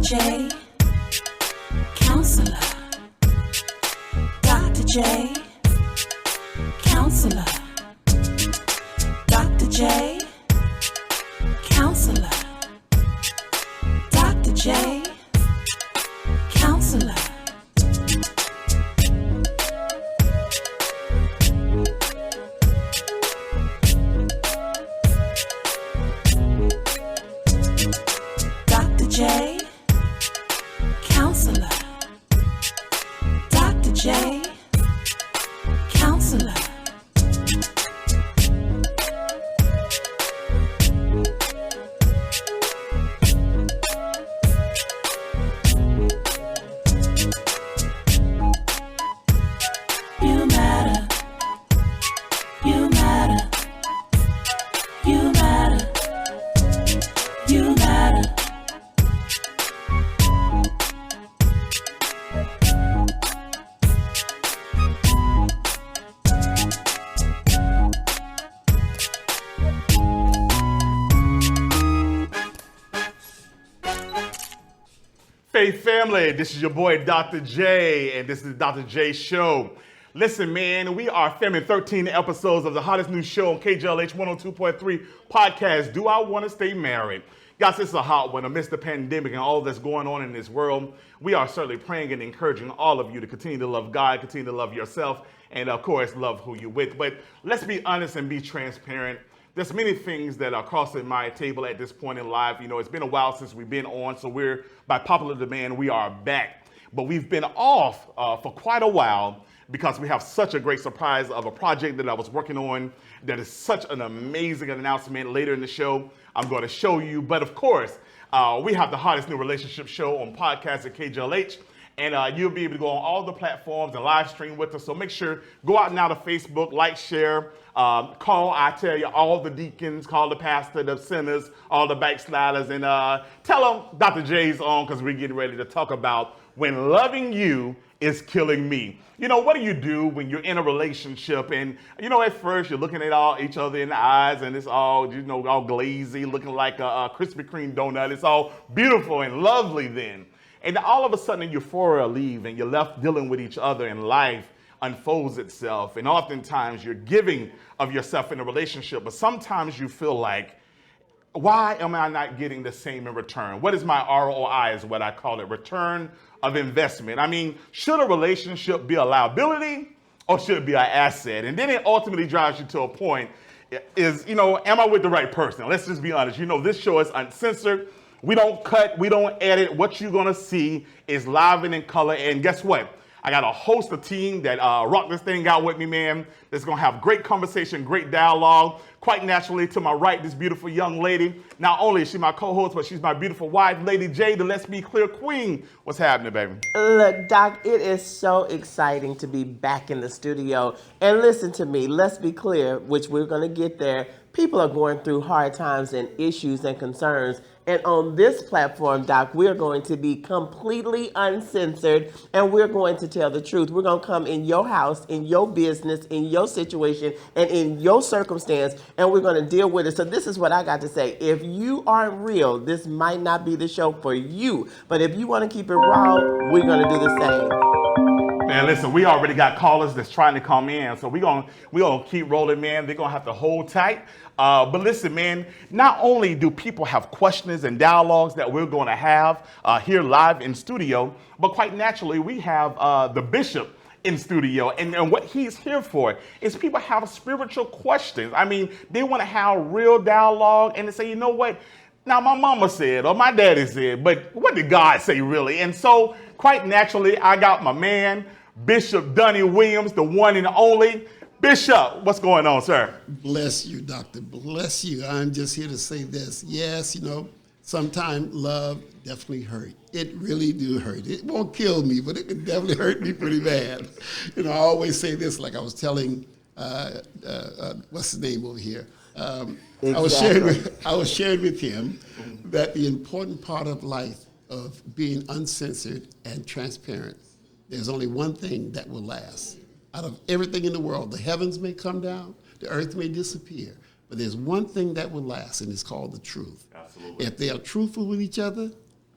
J, counselor. Dr. J, counselor. Dr. J, counselor. Dr. J, counselor. Dr. J, counselor. Dr. J, counselor. You matter. You matter. You matter. You matter. Faith family, this is your boy Dr. J, and this is the Dr. J Show. Listen, man, we are filming 13 episodes of the hottest new show on KJLH 102.3 podcast, Do I Want to Stay Married? Guys, this is a hot one. Amidst the pandemic and all that's going on in this world, we are certainly praying and encouraging all of you to continue to love God, continue to love yourself, and of course, love who you're with. But let's be honest and be transparent. There's many things that are crossing my table at this point in life. You know, it's been a while since we've been on, so we're, by popular demand, we are back. But we've been off for quite a while because we have such a great surprise of a project that I was working on that is such an amazing announcement. Later in the show, I'm going to show you. But of course, we have the hottest new relationship show on podcast at KJLH. And you'll be able to go on all the platforms and live stream with us. So make sure, go out now to Facebook, like, share, call, I tell you, all the deacons, call the pastor, the sinners, all the backsliders, and tell them Dr. J's on because we're getting ready to talk about when loving you is killing me. You know, what do you do when you're in a relationship and, you know, at first you're looking at each other in the eyes and it's all, you know, all glazy, looking like a Krispy Kreme donut. It's all beautiful and lovely then. And all of a sudden, euphoria leaves and you're left dealing with each other and life unfolds itself. And oftentimes you're giving of yourself in a relationship, but sometimes you feel like, why am I not getting the same in return? What is my ROI is what I call it, return of investment. I mean, should a relationship be a liability or should it be an asset? And then it ultimately drives you to a point is, you know, am I with the right person? Let's just be honest. You know, this show is uncensored. We don't cut, we don't edit. What you're gonna see is live and in color. And guess what? I got a host of team that rock this thing out with me, man. That's gonna have great conversation, great dialogue. Quite naturally, to my right, this beautiful young lady. Not only is she my co-host, but she's my beautiful wife, Lady J, the Let's Be Clear Queen. What's happening, baby? Look, Doc, it is so exciting to be back in the studio. And listen to me, let's be clear, which we're gonna get there. People are going through hard times and issues and concerns. And on this platform, Doc, we're going to be completely uncensored and we're going to tell the truth. We're going to come in your house, in your business, in your situation, and in your circumstance, and we're going to deal with it. So this is what I got to say. If you aren't real, this might not be the show for you. But if you want to keep it raw, we're going to do the same. Man, listen, we already got callers that's trying to come in, so we're gonna keep rolling, man. They're gonna have to hold tight. But listen, man, not only do people have questions and dialogues that we're gonna have here live in studio, but quite naturally, we have the bishop in studio. And what he's here for is people have spiritual questions. I mean, they wanna have real dialogue and they say, you know what? Now, my mama said, or my daddy said, but what did God say really? And so, quite naturally, I got my man, Bishop Dunny Williams, the one and only. Bishop, what's going on, sir? Bless you, doctor. Bless you. I'm just here to say this. Yes, you know, sometimes love definitely hurt. It really do hurt. It won't kill me, but it can definitely hurt me pretty bad. You know, I always say this, like I was telling, what's his name over here? Exactly. I was sharing with him that the important part of life of being uncensored and transparent, there's only one thing that will last. Out of everything in the world, the heavens may come down, the earth may disappear, but there's one thing that will last, and it's called the truth. Absolutely. If they are truthful with each other,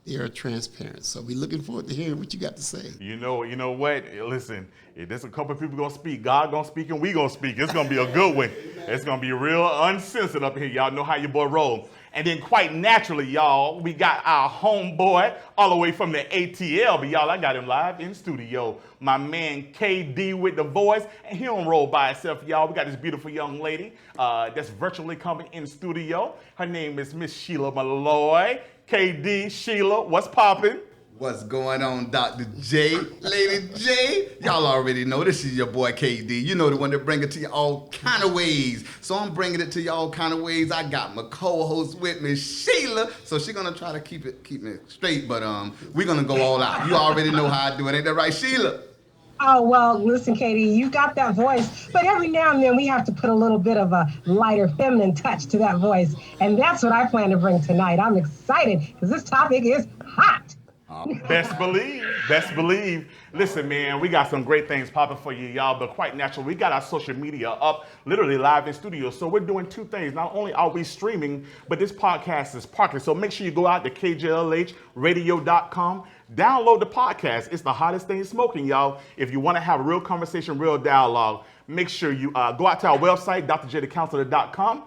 They are transparent. So we're looking forward to hearing what you got to say. You know what? Listen, if there's a couple of people gonna speak, God gonna speak and we gonna speak. It's gonna be a good one. It's gonna be real uncensored up here. Y'all know how your boy roll. And then quite naturally, y'all, we got our homeboy all the way from the ATL. But y'all, I got him live in studio. My man KD with the voice. And he don't roll by himself, y'all. We got this beautiful young lady that's virtually coming in studio. Her name is Miss Sheila Malloy. KD, Sheila, what's poppin'? What's going on, Dr. J? Lady J? Y'all already know this is your boy KD. You know, the one that bring it to you all kind of ways. So I'm bringing it to you all kind of ways. I got my co-host with me, Sheila. So she's going to try to keep me straight, but we're going to go all out. You already know how I do it. Ain't that right, Sheila? Oh, well, listen, Katie, you got that voice, but every now and then we have to put a little bit of a lighter feminine touch to that voice. And that's what I plan to bring tonight. I'm excited because this topic is hot. Best believe. Listen, man, we got some great things popping for you, y'all, but quite natural. We got our social media up, literally live in studio. So we're doing two things. Not only are we streaming, but this podcast is parking. So make sure you go out to kjlhradio.com. Download the podcast. It's the hottest thing smoking, y'all. If you want to have a real conversation, real dialogue, make sure you go out to our website, drjthecounselor.com.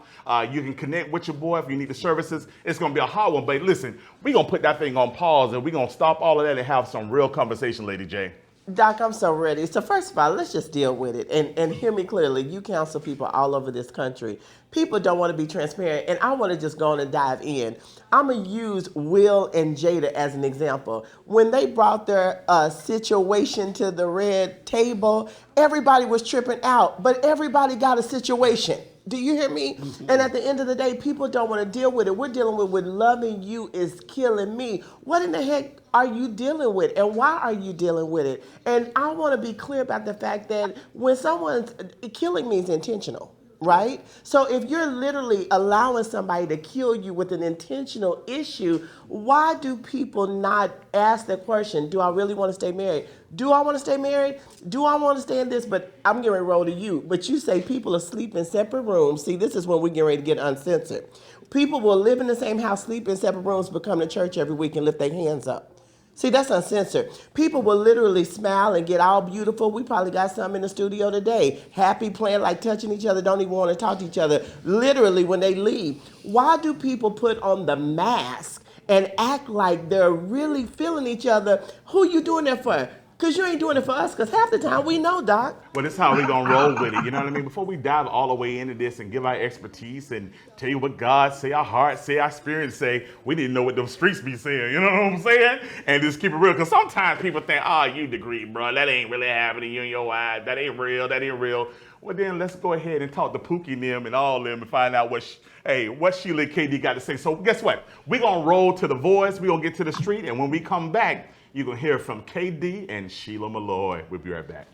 You can connect with your boy if you need the services. It's going to be a hard one, but listen, we're going to put that thing on pause and we're going to stop all of that and have some real conversation, Lady J. Doc, I'm so ready. So first of all, let's just deal with it and hear me clearly. You counsel people all over this country. People don't want to be transparent, and I want to just go on and dive in. I'm going to use Will and Jada as an example. When they brought their situation to the red table, everybody was tripping out, but everybody got a situation. Do you hear me? And at the end of the day, people don't want to deal with it. We're dealing with loving you is killing me. What in the heck are you dealing with? And why are you dealing with it? And I want to be clear about the fact that when someone's killing me is intentional. Right? So if you're literally allowing somebody to kill you with an intentional issue, why do people not ask the question, do I really want to stay married? Do I want to stay married? Do I want to stay in this? But I'm getting ready to roll to you. But you say people asleep in separate rooms. See, this is when we get ready to get uncensored. People will live in the same house, sleep in separate rooms, but come to church every week and lift their hands up. See, that's uncensored. People will literally smile and get all beautiful. We probably got some in the studio today. Happy, playing, like touching each other, don't even want to talk to each other, literally when they leave. Why do people put on the mask and act like they're really feeling each other? Who you doing that for? Because you ain't doing it for us, because half the time we know, Doc. Well, this is how we going to roll with it. You know what I mean? Before we dive all the way into this and give our expertise and tell you what God say, our heart say, our spirit say, we need to know what those streets be saying. You know what I'm saying? And just keep it real. Because sometimes people think, you degree, bro. That ain't really happening. You and your wife. That ain't real. That ain't real. Well, then let's go ahead and talk to Pookie and them and all them and find out what Sheila and KD got to say. So guess what? We're going to roll to the voice. We're going to get to the street. And when we come back, you're going to hear from KD and Sheila Malloy. We'll be right back.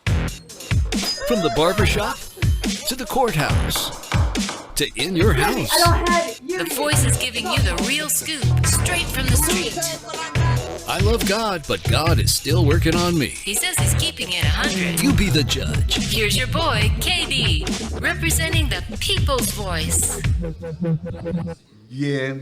From the barbershop to the courthouse to in your house. The voice is giving you the real scoop straight from the street. I love God, but God is still working on me. He says he's keeping it 100. You be the judge. Here's your boy, KD, representing the people's voice. Yeah.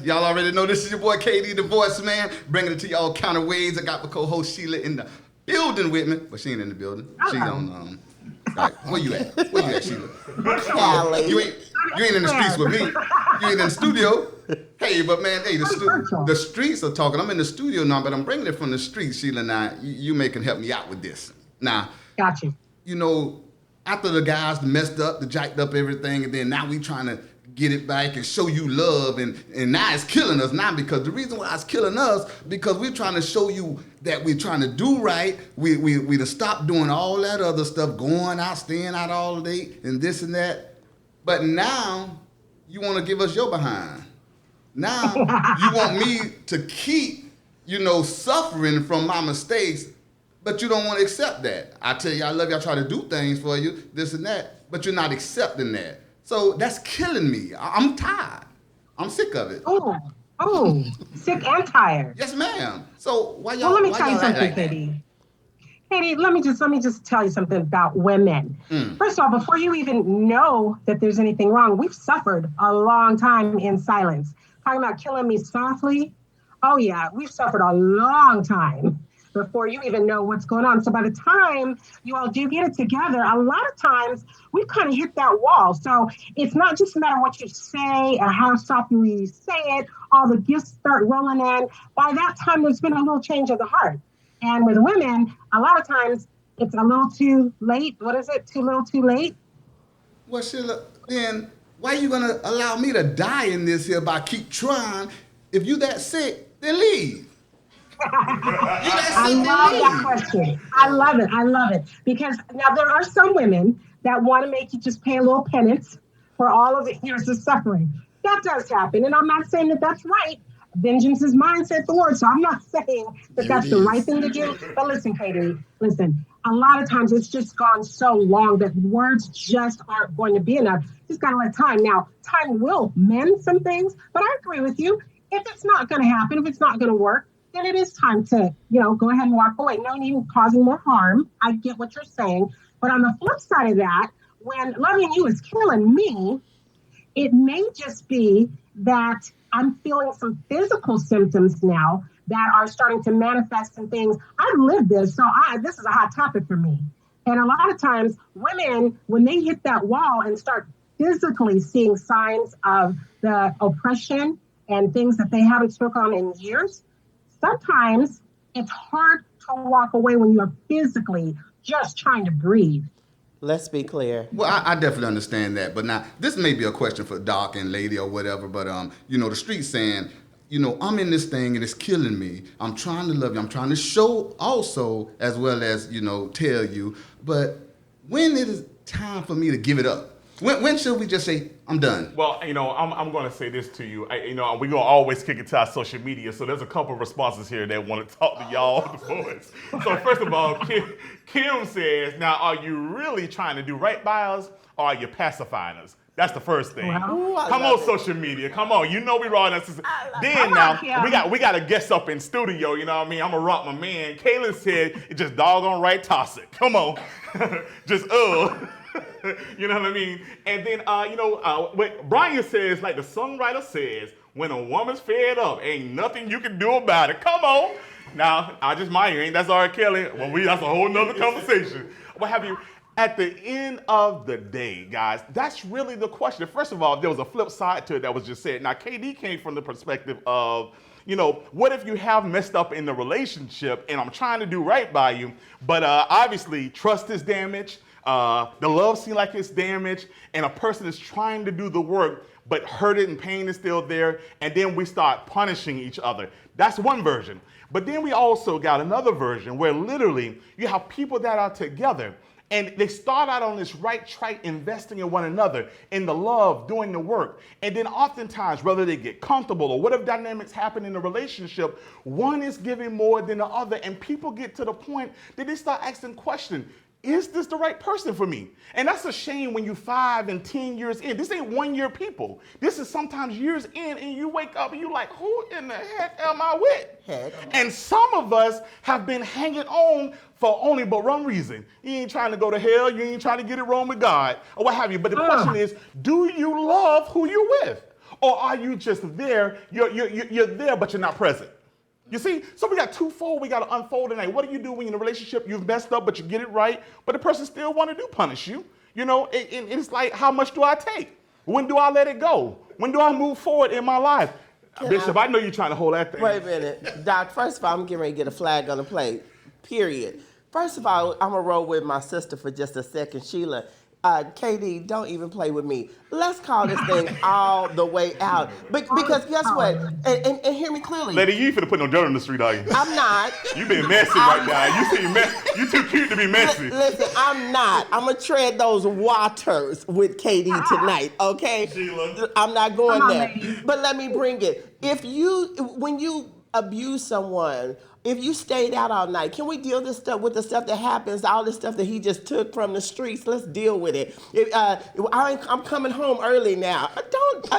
Y'all already know this is your boy KD, the voice man, bringing it to y'all kind of ways. I got my co-host Sheila in the building with me. Well, she ain't in the building. She on right. Where you at, Sheila? You ain't in the streets with me. You ain't in the studio. Hey, but man, the streets are talking. I'm in the studio now, but I'm bringing it from the streets, Sheila. Now, you may can help me out with this. Now, Got you. You know, after the guys messed up, the jacked up everything, and then now we trying to get it back and show you love, and now it's killing us now, because the reason why it's killing us, because we're trying to show you that we're trying to do right. We to stop doing all that other stuff, going out, staying out all day, and this and that. But now you want to give us your behind. Now you want me to keep, suffering from my mistakes, but you don't want to accept that. I tell you I love you, I try to do things for you, this and that, but you're not accepting that. So that's killing me. I'm tired. I'm sick of it. Oh, sick and tired. Yes, ma'am. So why y'all? Well, let me tell you something, Katie. Katie, let me just tell you something about women. First of all, before you even know that there's anything wrong, we've suffered a long time in silence. talking about killing me softly. Oh yeah, we've suffered a long time before you even know what's going on. So by the time you all do get it together, a lot of times we've kind of hit that wall. So it's not just a matter of what you say or how softly you say it, all the gifts start rolling in. By that time, there's been a little change of the heart. And with women, a lot of times it's a little too late. What is it? Too little, too late? Well, Sheila, then why you gonna allow me to die in this here by keep trying? If you that sick, then leave. I love that question. I love it. I love it. Because now there are some women that want to make you just pay a little penance for all of the years of suffering. That does happen. And I'm not saying that that's right. Vengeance is mine, said the Lord. So I'm not saying that that's the right thing to do. But listen, Katie, listen. A lot of times it's just gone so long that words just aren't going to be enough. Just got to let time. Now, time will mend some things. But I agree with you. If it's not going to happen, if it's not going to work, then it is time to, go ahead and walk away. No need in causing more harm. I get what you're saying. But on the flip side of that, when loving you is killing me, it may just be that I'm feeling some physical symptoms now that are starting to manifest in things. I've lived this, so this is a hot topic for me. And a lot of times women, when they hit that wall and start physically seeing signs of the oppression and things that they haven't spoken on in years, sometimes it's hard to walk away when you're physically just trying to breathe. Let's be clear. Well, I definitely understand that. But now, this may be a question for Doc and Lady or whatever, but, the street's saying, I'm in this thing and it's killing me. I'm trying to love you. I'm trying to show also as well as, tell you. But when it is time for me to give it up? When should we just say, I'm done? Well, I'm going to say this to you. We're going to always kick it to our social media. So there's a couple of responses here that want to talk to y'all, the boys. So first of all, Kim says, now, are you really trying to do right by us or are you pacifying us? That's the first thing. Ooh, Come on, social media. Come on. We raw. Then now, we got a guest up in studio. You know what I mean? I'm going to rock my man. Kaylin said, it's just doggone right, toss it. Come on. Just, you know what I mean? And then, what Brian says, like the songwriter says, when a woman's fed up, ain't nothing you can do about it. Come on. Now, I just mind you, ain't that's R. Kelly? Well, that's a whole nother conversation. What have you? At the end of the day, guys, that's really the question. First of all, there was a flip side to it that was just said. Now, KD came from the perspective of, what if you have messed up in the relationship and I'm trying to do right by you, but obviously trust is damaged. The love seems like it's damaged, and a person is trying to do the work, but hurt and pain is still there, and then we start punishing each other. That's one version. But then we also got another version where literally you have people that are together, and they start out on this right track, investing in one another, in the love, doing the work. And then oftentimes, whether they get comfortable or whatever dynamics happen in the relationship, one is giving more than the other, and people get to the point that they start asking questions. Is this the right person for me? And that's a shame when you 5 and 10 years in. This ain't 1 year people. This is sometimes years in, and you wake up and you like, who in the heck am I with? Heck. And some of us have been hanging on for only but one reason. You ain't trying to go to hell. You ain't trying to get it wrong with God or what have you. But the question is, do you love who you're with? Or are you just there? You're there, but you're not present. You see, so we got twofold. We got to unfold tonight. What do you do when you're in a relationship? You've messed up, but you get it right, but the person still want to do punish you. And it's like, how much do I take? When do I let it go? When do I move forward in my life? Bishop, I know you're trying to hold that thing. Wait a minute. Doc, first of all, I'm getting ready to get a flag on the plate, period. First of all, I'm going to roll with my sister for just a second, Sheila. KD, don't even play with me. Let's call this thing all the way out. Because guess what? And hear me clearly. Lady, you ain't finna put no dirt on the street, are you? I'm not. You been messy right now. You too cute to be messy. Listen, I'm not. I'm going to tread those waters with KD tonight, okay? Sheila. I'm not going Come on, there. lady. But let me bring it. When you abuse someone If you stayed out all night, can we deal this stuff with the stuff that happens, all this stuff that he just took from the streets? Let's deal with it. I'm coming home early now.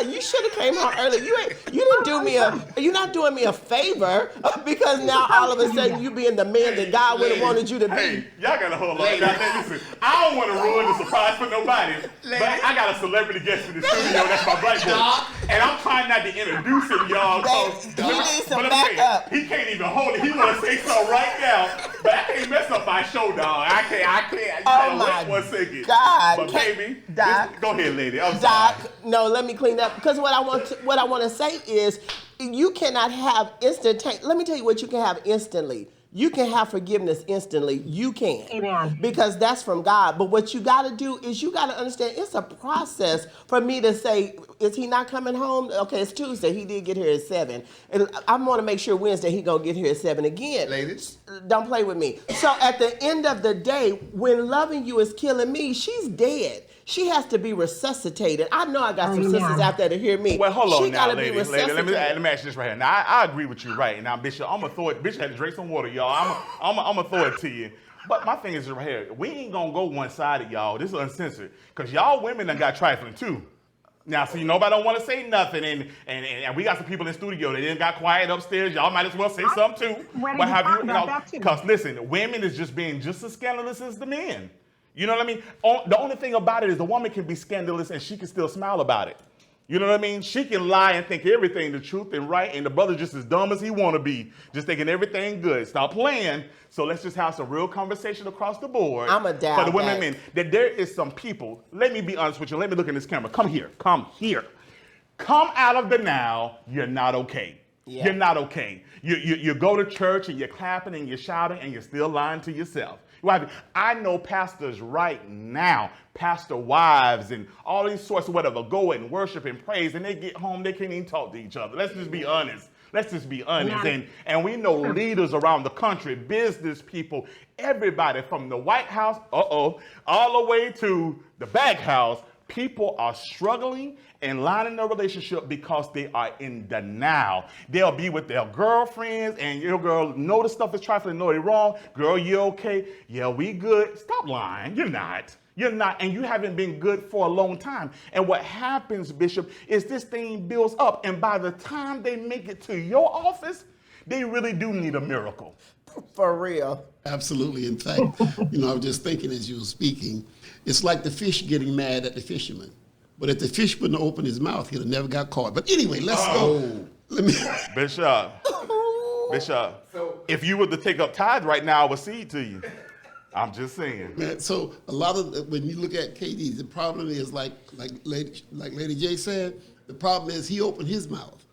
You should have came home early. You're not doing me a favor because now all of a sudden you being the man that God would have wanted you to be. Hey, y'all gotta hold on. Listen, I don't want to ruin the surprise for nobody, but I got a celebrity guest in the studio. That's my black boy, and I'm trying not to introduce him, y'all. He needs some backup. He can't even hold it. He want to say so right now, but I can't mess up my show, dog. I can't. You gotta wait 1 second. God, but baby, Doc, go ahead, lady. I'm Doc, sorry. no, let me clean up because what I want to say is you cannot have instantaneous. Let me tell you what you can have instantly. You can have forgiveness instantly. You can. Amen. Because that's from God. But what you got to do is you got to understand it's a process for me to say, is he not coming home? Okay, it's Tuesday. He did get here at 7. And I want to make sure Wednesday he going to get here at 7 again. Ladies. Don't play with me. So at the end of the day, when loving you is killing me, she's dead. She has to be resuscitated. I know I got some sisters out there to hear me. Well, hold on she now, gotta lady. be resuscitated. Let me ask you this right here. Now, I agree with you, right? Now, Bishop, I'm gonna throw it. Bishop had to drink some water, y'all. I'm gonna throw it to you. But my thing is right here. We ain't gonna go one-sided, y'all. This is uncensored, cause y'all women done got trifling too. Now, see, nobody don't want to say nothing, and we got some people in the studio that didn't got quiet upstairs. Y'all might as well say something too. Ready What to have talk you? about that too. Cause listen, women is just being just as scandalous as the men. You know what I mean? The only thing about it is the woman can be scandalous and she can still smile about it. You know what I mean? She can lie and think everything the truth and right, and the brother just as dumb as he want to be, just thinking everything good. Stop playing. So let's just have some real conversation across the board. I'm a doubt for the women that. and men. That there is some people. Let me be honest with you. Let me look in this camera. Come here. Come here. Come out of the now. You're not okay. Yeah. You're not okay. You go to church and you're clapping and you're shouting and you're still lying to yourself. I know pastors right now, pastor wives and all these sorts of whatever, go and worship and praise, and they get home, they can't even talk to each other. Let's just be honest. Let's just be honest. Yeah. And we know leaders around the country, business people, everybody from the White House, all the way to the back house, people are struggling and lining their relationship because they are in denial. They'll be with their girlfriends and your girl know the stuff is trifling, know they're wrong. Girl, you okay? Yeah, we good. Stop lying. You're not. You're not, and you haven't been good for a long time. And what happens, Bishop, is this thing builds up, and by the time they make it to your office, they really do need a miracle. For real. Absolutely. In fact, I was just thinking as you were speaking, it's like the fish getting mad at the fisherman. But if the fish wouldn't open his mouth, he'd have never got caught. But anyway, let's go. Bishop, if you were to take up tithe right now, I would seed to you. I'm just saying. Man, so a lot of when you look at KD, the problem is like Lady J said, the problem is he opened his mouth.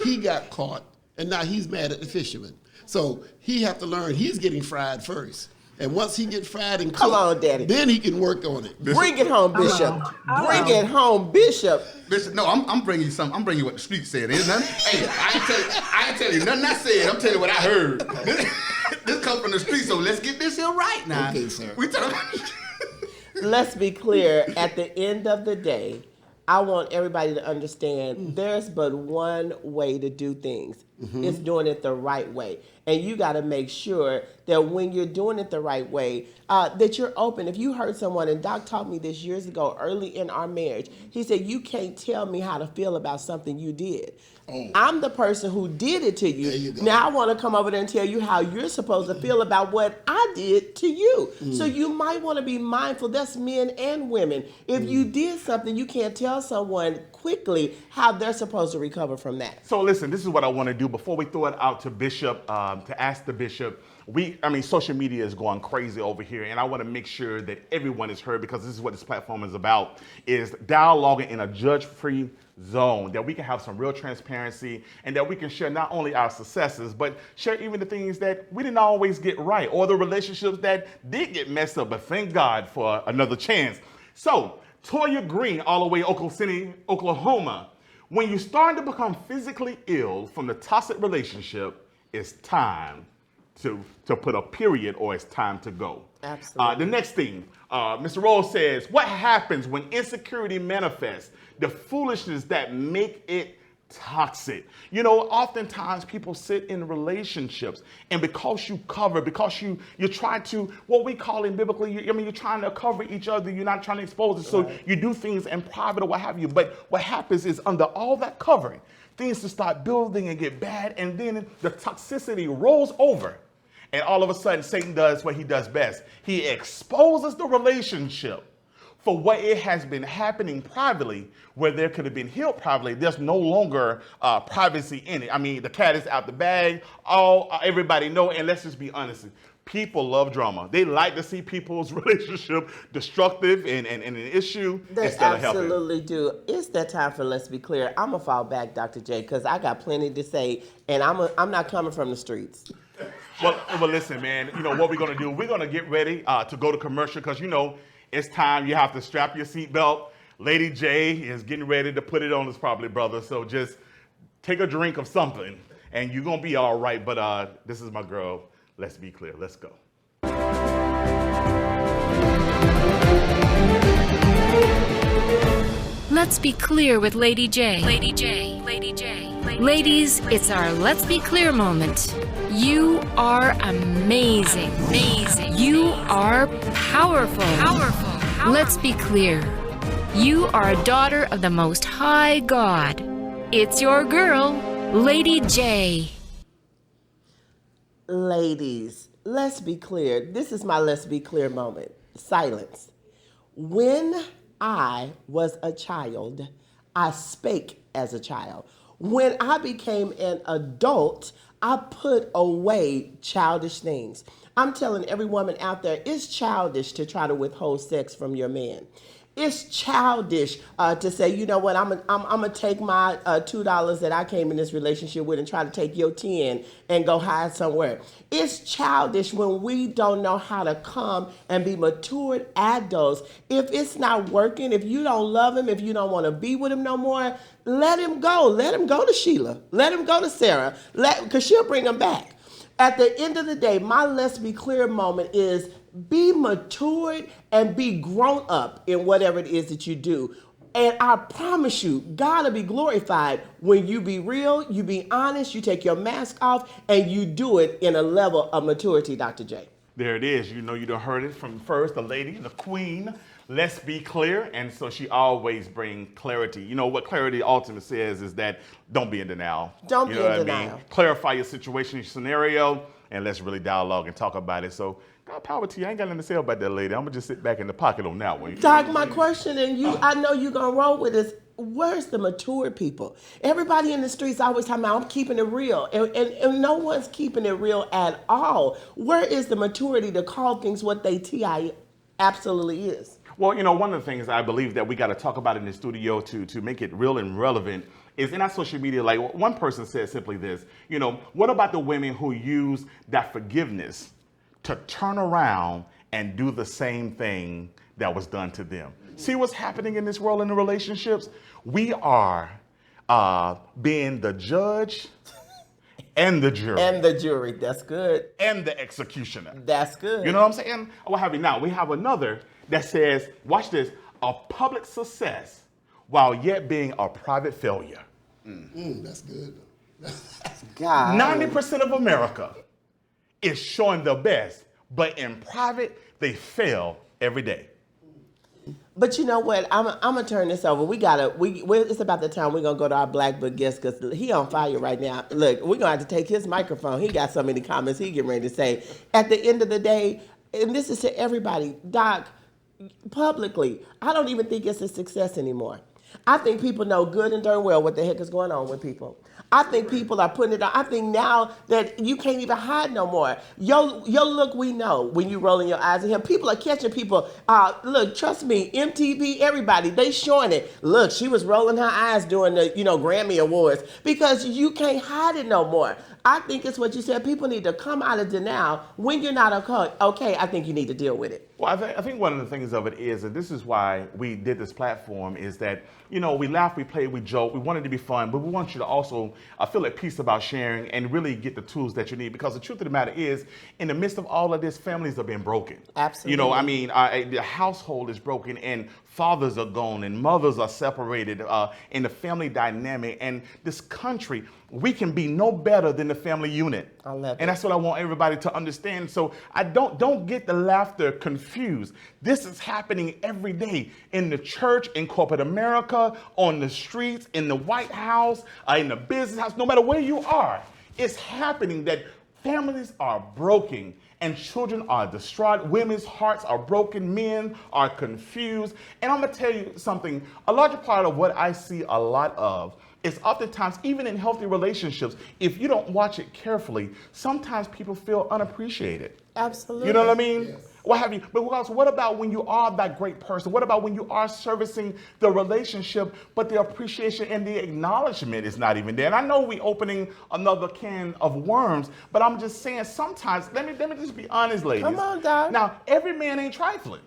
He got caught, and now he's mad at the fisherman. So he have to learn he's getting fried first. And once he get fried and cooked, Come on, Daddy. then he can work on it. Bring it home, Bishop. Bring it home, Bishop. Listen, no, I'm bringing you something. I'm bringing you what the street said. Ain't nothing. Hey, I ain't tell you nothing I said. I'm telling you what I heard. This comes from the street, so let's get this here right now. Okay, sir. Let's be clear. At the end of the day, I want everybody to understand there's but one way to do things. It's doing it the right way. And you got to make sure that when you're doing it the right way, that you're open. If you hurt someone, and Doc taught me this years ago, early in our marriage, he said, you can't tell me how to feel about something you did. I'm the person who did it to you. There you go. Now I want to come over there and tell you how you're supposed to feel about what I did to you. So you might want to be mindful. That's men and women. If you did something, you can't tell someone quickly how they're supposed to recover from that. So listen, this is what I want to do before we throw it out to Bishop, to ask the Bishop. Social media is going crazy over here, and I want to make sure that everyone is heard, because this is what this platform is about, is dialoguing in a judge-free zone, that we can have some real transparency, and that we can share not only our successes, but share even the things that we didn't always get right, or the relationships that did get messed up, but thank God for another chance. So, Toya Green, all the way Oklahoma City, Oklahoma. When you start to become physically ill from the toxic relationship, it's time to put a period, or it's time to go. Absolutely. The next thing, Mr. Rose says, what happens when insecurity manifests? The foolishness that make it toxic. You know, oftentimes people sit in relationships, and because you cover, because you try to, what we call in biblically, you're trying to cover each other, you're not trying to expose it, so you do things in private or what have you. But what happens is under all that covering, things just start building and get bad, and then the toxicity rolls over. And all of a sudden, Satan does what he does best. He exposes the relationship for what it has been happening privately, where there could have been healed privately. There's no longer privacy in it. I mean, the cat is out the bag. Everybody know, and let's just be honest. People love drama. They like to see people's relationship destructive and an issue instead of helping. They absolutely do. It's that time for Let's Be Clear. I'm going to fall back, Dr. J, because I got plenty to say, and I'm not coming from the streets. Well, listen, man, you know what we're going to do? We're going to get ready to go to commercial because, you know, it's time. You have to strap your seatbelt. Lady J is getting ready to put it on us probably, brother. So just take a drink of something, and you're going to be all right. But this is my girl. Let's be clear. Let's go. Let's be clear with Lady J. Lady J. Lady J. Ladies, it's our Let's Be Clear moment. You are amazing. Amazing. You are powerful. Powerful. Let's be clear. You are a daughter of the Most High God. It's your girl, Lady J. Ladies, let's be clear. This is my Let's Be Clear moment. Silence. When I was a child, I spake as a child. When I became an adult, I put away childish things. I'm telling every woman out there, it's childish to try to withhold sex from your man. It's childish to say, you know what, I'm gonna take my $2 that I came in this relationship with and try to take your 10 and go hide somewhere. It's childish when we don't know how to come and be matured adults. If it's not working, if you don't love him, if you don't want to be with him no more, let him go. Let him go to Sheila. Let him go to Sarah, because she'll bring him back. At the end of the day, my Let's Be Clear moment is be matured and be grown up in whatever it is that you do. And I promise you, God will be glorified when you be real, you be honest, you take your mask off, and you do it in a level of maturity, Dr. J. There it is. You know, you done heard it from first, the lady, the queen. Let's be clear. And so she always brings clarity. You know, what clarity ultimately says is that don't be in denial. Don't be in what denial. I mean? Clarify your situation, your scenario, and let's really dialogue and talk about it. So, God power to you. I ain't got nothing to say about that lady. I'm going to just sit back in the pocket on that one. Doc, my question, and I know you're going to roll with this. Where's the mature people? Everybody in the streets always talking about, I'm keeping it real. And no one's keeping it real at all. Where is the maturity to call things what they TI absolutely is? Well, you know, one of the things I believe that we got to talk about in the studio to make it real and relevant is in our social media, like one person said simply this, you know, what about the women who use that forgiveness to turn around and do the same thing that was done to them? See what's happening in this world in the relationships? We are being the judge and the jury. And the jury, that's good. And the executioner. That's good. You know what I'm saying? What have you now? We have another that says, watch this, a public success while yet being a private failure. That's good. God. 90% of America is showing the best, but in private, they fail every day. But you know what? I'm gonna turn this over. It's about the time we're gonna go to our Black Book guest because he on fire right now. Look, we're gonna have to take his microphone. He got so many comments he getting ready to say. At the end of the day, and this is to everybody, Doc, publicly, I don't even think it's a success anymore. I think people know good and darn well what the heck is going on with people. I think people are putting it on. I think now that you can't even hide no more. Your look, we know when you rolling your eyes at him. People are catching people. Look, trust me, MTV, everybody, they showing it. Look, she was rolling her eyes during the Grammy Awards because you can't hide it no more. I think it's what you said. People need to come out of denial. When you're not okay, I think you need to deal with it. Well, I think one of the things of it is, and this is why we did this platform, is that, we laugh, we play, we joke, we want it to be fun, but we want you to also feel at peace about sharing and really get the tools that you need, because the truth of the matter is, in the midst of all of this, families are being broken. Absolutely. The household is broken, and fathers are gone and mothers are separated in the family dynamic. And this country, we can be no better than the family unit. I love it. And that's what I want everybody to understand. So I don't get the laughter confused. This is happening every day in the church, in corporate America, on the streets, in the White House, in the business house, no matter where you are. It's happening that families are broken and children are distraught. Women's hearts are broken. Men are confused. And I'm going to tell you something. A larger part of what I see a lot of is oftentimes, even in healthy relationships, if you don't watch it carefully, sometimes people feel unappreciated. Absolutely. You know what I mean? Yes. What have you? But what about when you are that great person? What about when you are servicing the relationship, but the appreciation and the acknowledgement is not even there? And I know we opening another can of worms, but I'm just saying sometimes, let me just be honest, ladies. Come on, Doc. Now, every man ain't trifling.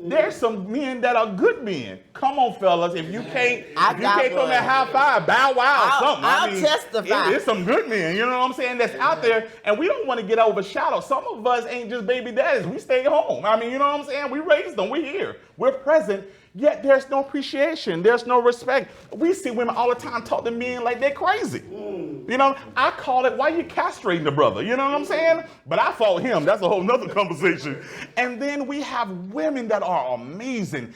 There's some men that are good men. Come on, fellas. If you can't throw that high five, bow wow, or something. I'll testify. There's some good men, you know what I'm saying, that's out there, and we don't want to get overshadowed. Some of us ain't just baby daddies. We stay home. I mean, you know what I'm saying? We raised them. We're here. We're present. Yet there's no appreciation. There's no respect. We see women all the time talk to men like they're crazy. You know, I call it, why you castrating the brother? You know what I'm saying? But I fought him. That's a whole nother conversation. And then we have women that are amazing,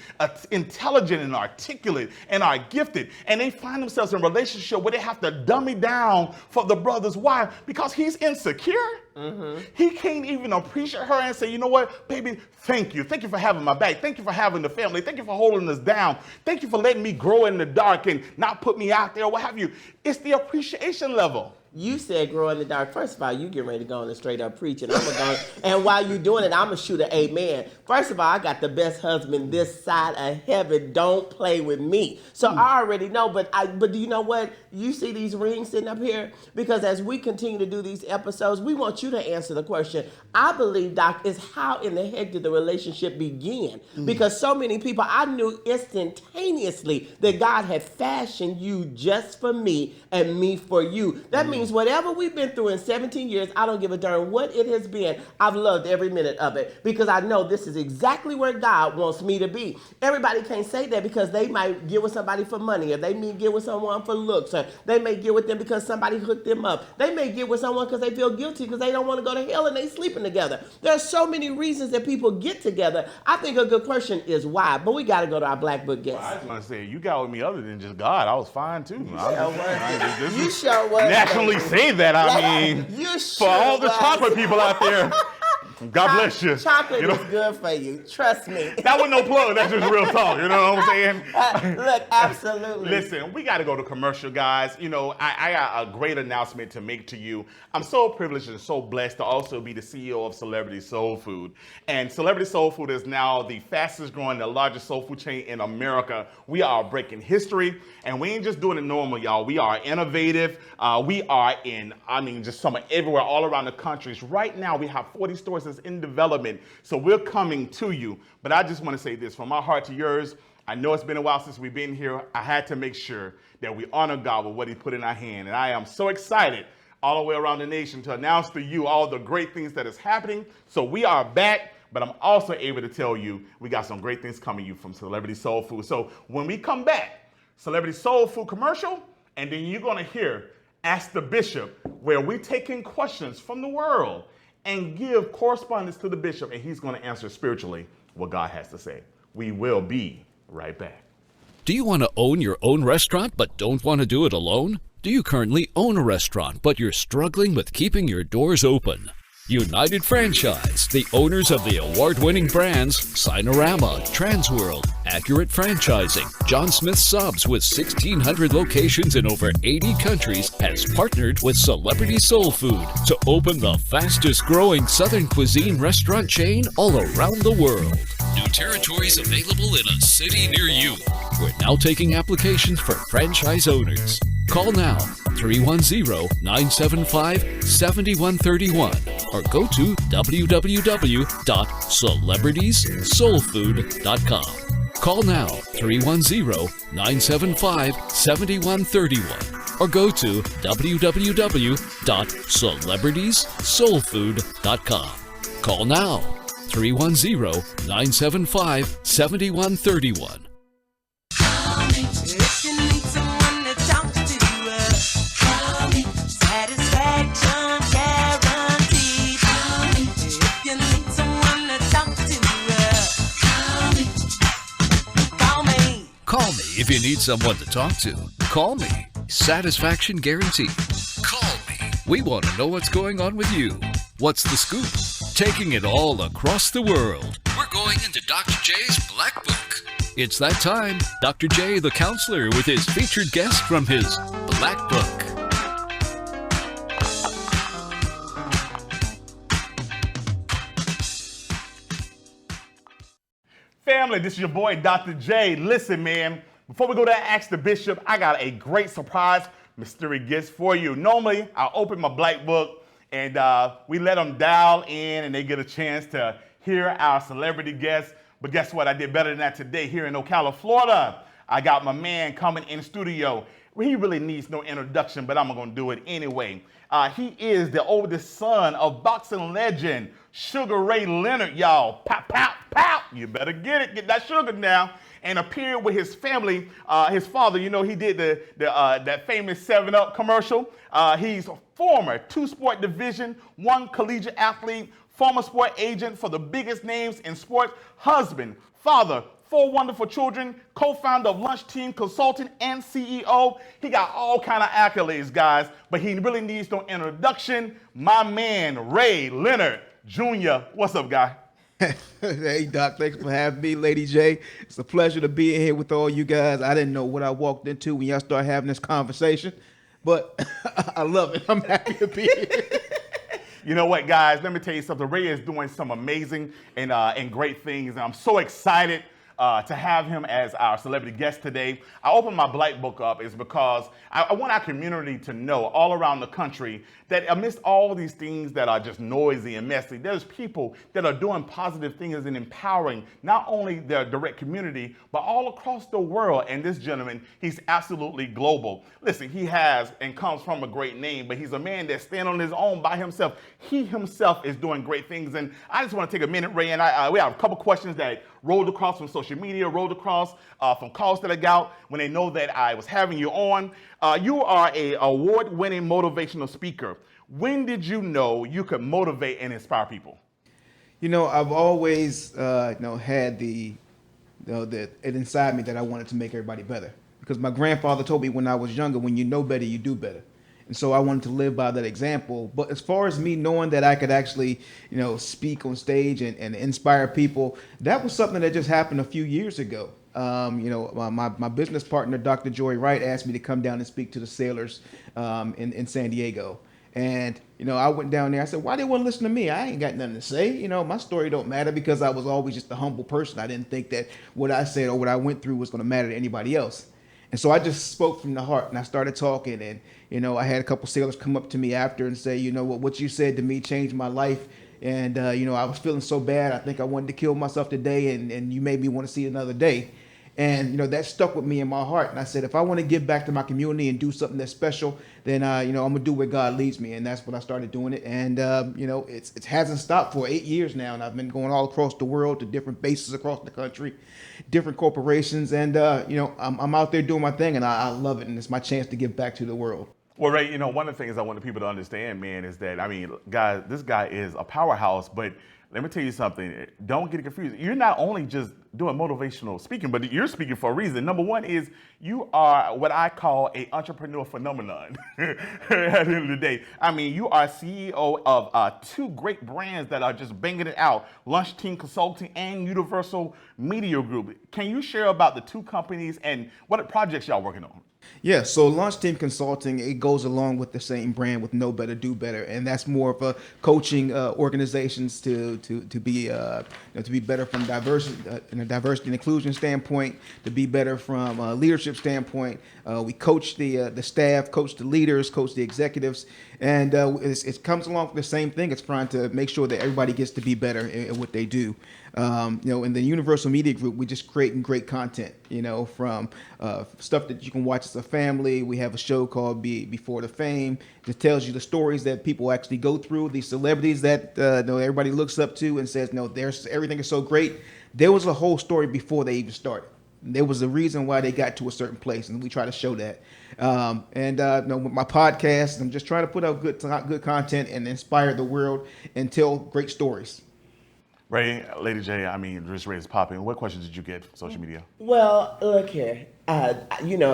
intelligent and articulate and are gifted. And they find themselves in a relationship where they have to dummy down for the brother's wife because he's insecure. Mm-hmm. He can't even appreciate her and say, you know what, baby, thank you. Thank you for having my back. Thank you for having the family. Thank you for holding us down. Thank you for letting me grow in the dark and not put me out there, what have you. It's the appreciation level. You said grow in the dark. First of all, you get ready to go on and straight up preach, and and while you're doing it, I'm gonna shoot an amen. First of all, I got the best husband this side of heaven. Don't play with me. So I already know, but do you know what? You see these rings sitting up here? Because as we continue to do these episodes, we want you to answer the question. I believe, Doc, is how in the heck did the relationship begin? Because so many people, I knew instantaneously that God had fashioned you just for me and me for you. That means whatever we've been through in 17 years, I don't give a darn what it has been. I've loved every minute of it because I know this is exactly where God wants me to be. Everybody can't say that because they might get with somebody for money, or they may get with someone for looks, or they may get with them because somebody hooked them up. They may get with someone because they feel guilty because they don't want to go to hell and they sleeping together. There's so many reasons that people get together. I think a good question is why, but we got to go to our Black Book guest. Well, I just want to say, you got with me other than just God. I was fine too. You sure was. Nationally say that, I mean, for all the chocolate people out there, God bless you. Chocolate is good for you. Trust me. That was no plug. That's just real talk. You know what I'm saying? Look, absolutely. Listen, we got to go to commercial, guys. You know, I got a great announcement to make to you. I'm so privileged and so blessed to also be the CEO of Celebrity Soul Food. And Celebrity Soul Food is now the fastest growing, the largest soul food chain in America. We are breaking history, and we ain't just doing it normal, y'all. We are innovative. We are in, just somewhere everywhere, all around the country. Right now, we have 40 stores that's in development, so we're coming to you. But I just want to say this, from my heart to yours, I know it's been a while since we've been here. I had to make sure that we honor God with what he put in our hand. And I am so excited all the way around the nation to announce to you all the great things that is happening. So we are back, but I'm also able to tell you we got some great things coming to you from Celebrity Soul Food. So when we come back, Celebrity Soul Food commercial, and then you're going to hear Ask the Bishop, where we take in questions from the world and give correspondence to the bishop, and he's going to answer spiritually what God has to say. We will be right back. Do you want to own your own restaurant but don't want to do it alone? Do you currently own a restaurant but you're struggling with keeping your doors open? United Franchise, the owners of the award-winning brands Sinorama, Transworld, Accurate Franchising, John Smith Subs with 1,600 locations in over 80 countries, has partnered with Celebrity Soul Food to open the fastest-growing Southern cuisine restaurant chain all around the world. New territories available in a city near you. We're now taking applications for franchise owners. Call now, 310-975-7131, or go to www.celebritiesoulfood.com. Call now, 310-975-7131, or go to www.celebritiesoulfood.com. Call now, 310-975-7131. If you need someone to talk to, call me. Satisfaction guaranteed. Call me. If you need someone to talk to, call me. Call me. Call me if you need someone to talk to. Call me. Satisfaction guaranteed. Call me. We want to know what's going on with you. What's the scoop? Taking it all across the world. We're going into Dr. J's Black Book. It's that time. Dr. J, the counselor, with his featured guest from his Black Book. Family, this is your boy, Dr. J. Listen, man, before we go to Ask the Bishop, I got a great surprise mystery gift for you. Normally, I open my Black Book and we let them dial in and they get a chance to hear our celebrity guests. But guess what? I did better than that today here in Ocala, Florida. I got my man coming in studio. He really needs no introduction, but I'm going to do it anyway. He is the oldest son of boxing legend, Sugar Ray Leonard, y'all. Pop, pop, pop. You better get it. Get that sugar now. And appeared with his family. His father, you know, he did that famous 7-Up commercial. He's a former two-sport Division I collegiate athlete, former sport agent for the biggest names in sports, husband, father, 4 wonderful children, co-founder of Lunch Team Consulting and CEO. He got all kind of accolades, guys, but he really needs no introduction. My man, Ray Leonard Jr. What's up, guy? Hey, Doc, thanks for having me, Lady J. It's a pleasure to be in here with all you guys. I didn't know what I walked into when y'all started having this conversation, but I love it. I'm happy to be here. You know what, guys? Let me tell you something. Ray is doing some amazing and great things, and I'm so excited to have him as our celebrity guest today. I opened my Black Book up is because I want our community to know all around the country that amidst all these things that are just noisy and messy, there's people that are doing positive things and empowering not only their direct community, but all across the world. And this gentleman, he's absolutely global. Listen, he has and comes from a great name, but he's a man that stands on his own by himself. He himself is doing great things. And I just want to take a minute, Ray, and we have a couple questions that rolled across from social media, rolled across from calls that I got when they know that I was having you on. You are an award-winning motivational speaker. When did you know you could motivate and inspire people? You know, I've always had it inside me that I wanted to make everybody better. Because my grandfather told me when I was younger, when you know better, you do better. And so I wanted to live by that example. But as far as me knowing that I could actually, speak on stage and inspire people, that was something that just happened a few years ago. My business partner, Dr. Joy Wright, asked me to come down and speak to the sailors in San Diego. And, I went down there. I said, why they want to listen to me? I ain't got nothing to say. My story don't matter because I was always just a humble person. I didn't think that what I said or what I went through was going to matter to anybody else. And so I just spoke from the heart and I started talking. And, I had a couple sailors come up to me after and say, what you said to me changed my life. And, I was feeling so bad. I think I wanted to kill myself today. And you made me want to see another day. And, that stuck with me in my heart. And I said, if I want to give back to my community and do something that's special, then, I'm going to do where God leads me. And that's when I started doing it. And, it hasn't stopped for 8 years now. And I've been going all across the world to different bases across the country, different corporations. And, I'm out there doing my thing and I love it. And it's my chance to give back to the world. Well, Ray, one of the things I want the people to understand, man, is that, guys, this guy is a powerhouse, but let me tell you something. Don't get confused. You're not only just doing motivational speaking, but you're speaking for a reason. Number one is you are what I call an entrepreneur phenomenon at the end of the day. You are CEO of 2 great brands that are just banging it out, Lunch Team Consulting and Universal Media Group. Can you share about the 2 companies and what projects y'all working on? Yeah, so Launch Team Consulting, it goes along with the same brand with Know Better, Do Better, and that's more of a coaching organizations to be better from diversity and inclusion standpoint, to be better from a leadership standpoint. We coach the staff, coach the leaders, coach the executives, and it comes along with the same thing. It's trying to make sure that everybody gets to be better in what they do. In the Universal Media Group, we're just creating great content, from stuff that you can watch as a family. We have a show called Before the Fame that tells you the stories that people actually go through, these celebrities that everybody looks up to and says, no, everything is so great. There was a whole story before they even started. There was a reason why they got to a certain place, and we try to show that. With my podcast, I'm just trying to put out good content and inspire the world and tell great stories. Ray, Lady J, just Ray is popping. What questions did you get from social media? Well, look here.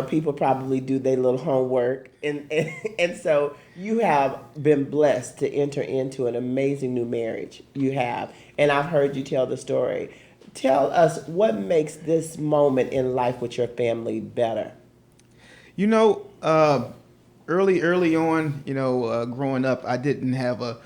People probably do their little homework, and so you have been blessed to enter into an amazing new marriage. You have, and I've heard you tell the story. Tell us what makes this moment in life with your family better. Early on, growing up, I didn't have a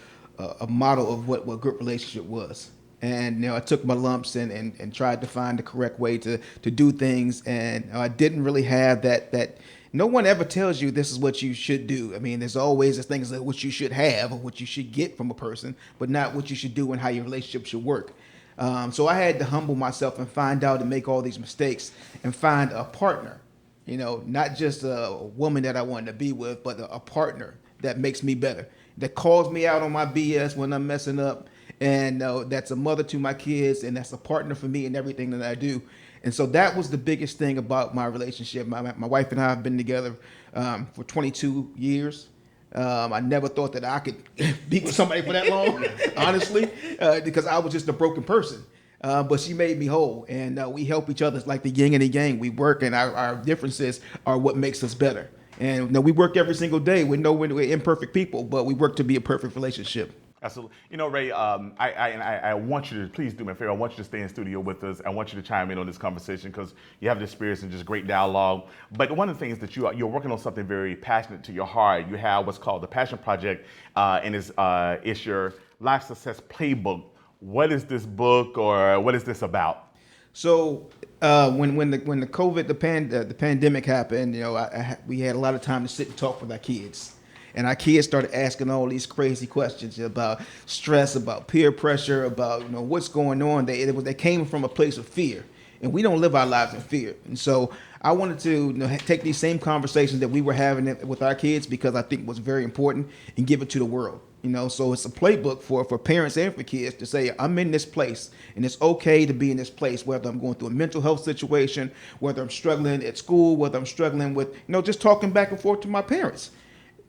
model of what good relationship was. And, I took my lumps and tried to find the correct way to do things. And I didn't really have that. No one ever tells you this is what you should do. There's always this things like what you should have or what you should get from a person, but not what you should do and how your relationship should work. So I had to humble myself and find out and make all these mistakes and find a partner, not just a woman that I wanted to be with, but a partner that makes me better, that calls me out on my BS when I'm messing up. And that's a mother to my kids, and that's a partner for me in everything that I do. And so that was the biggest thing about my relationship. My wife and I have been together for 22 years. I never thought that I could be with somebody for that long, honestly, because I was just a broken person. But she made me whole, and we help each other. It's like the yin and the yang. We work, and our differences are what makes us better. And we work every single day. We know we're imperfect people, but we work to be a perfect relationship. Absolutely. Ray, I want you to please do me a favor. I want you to stay in studio with us. I want you to chime in on this conversation because you have the experience and just great dialogue. But one of the things that you're working on something very passionate to your heart. You have what's called the Passion Project, and it's your Life Success Playbook. What is this book, or what is this about? So when the COVID, the pandemic happened, we had a lot of time to sit and talk with our kids. And our kids started asking all these crazy questions about stress, about peer pressure, about what's going on. They came from a place of fear, and we don't live our lives in fear. And so I wanted to take these same conversations that we were having with our kids, because I think it was very important, and give it to the world. So it's a playbook for parents and for kids to say, I'm in this place, and it's okay to be in this place, whether I'm going through a mental health situation, whether I'm struggling at school, whether I'm struggling with just talking back and forth to my parents.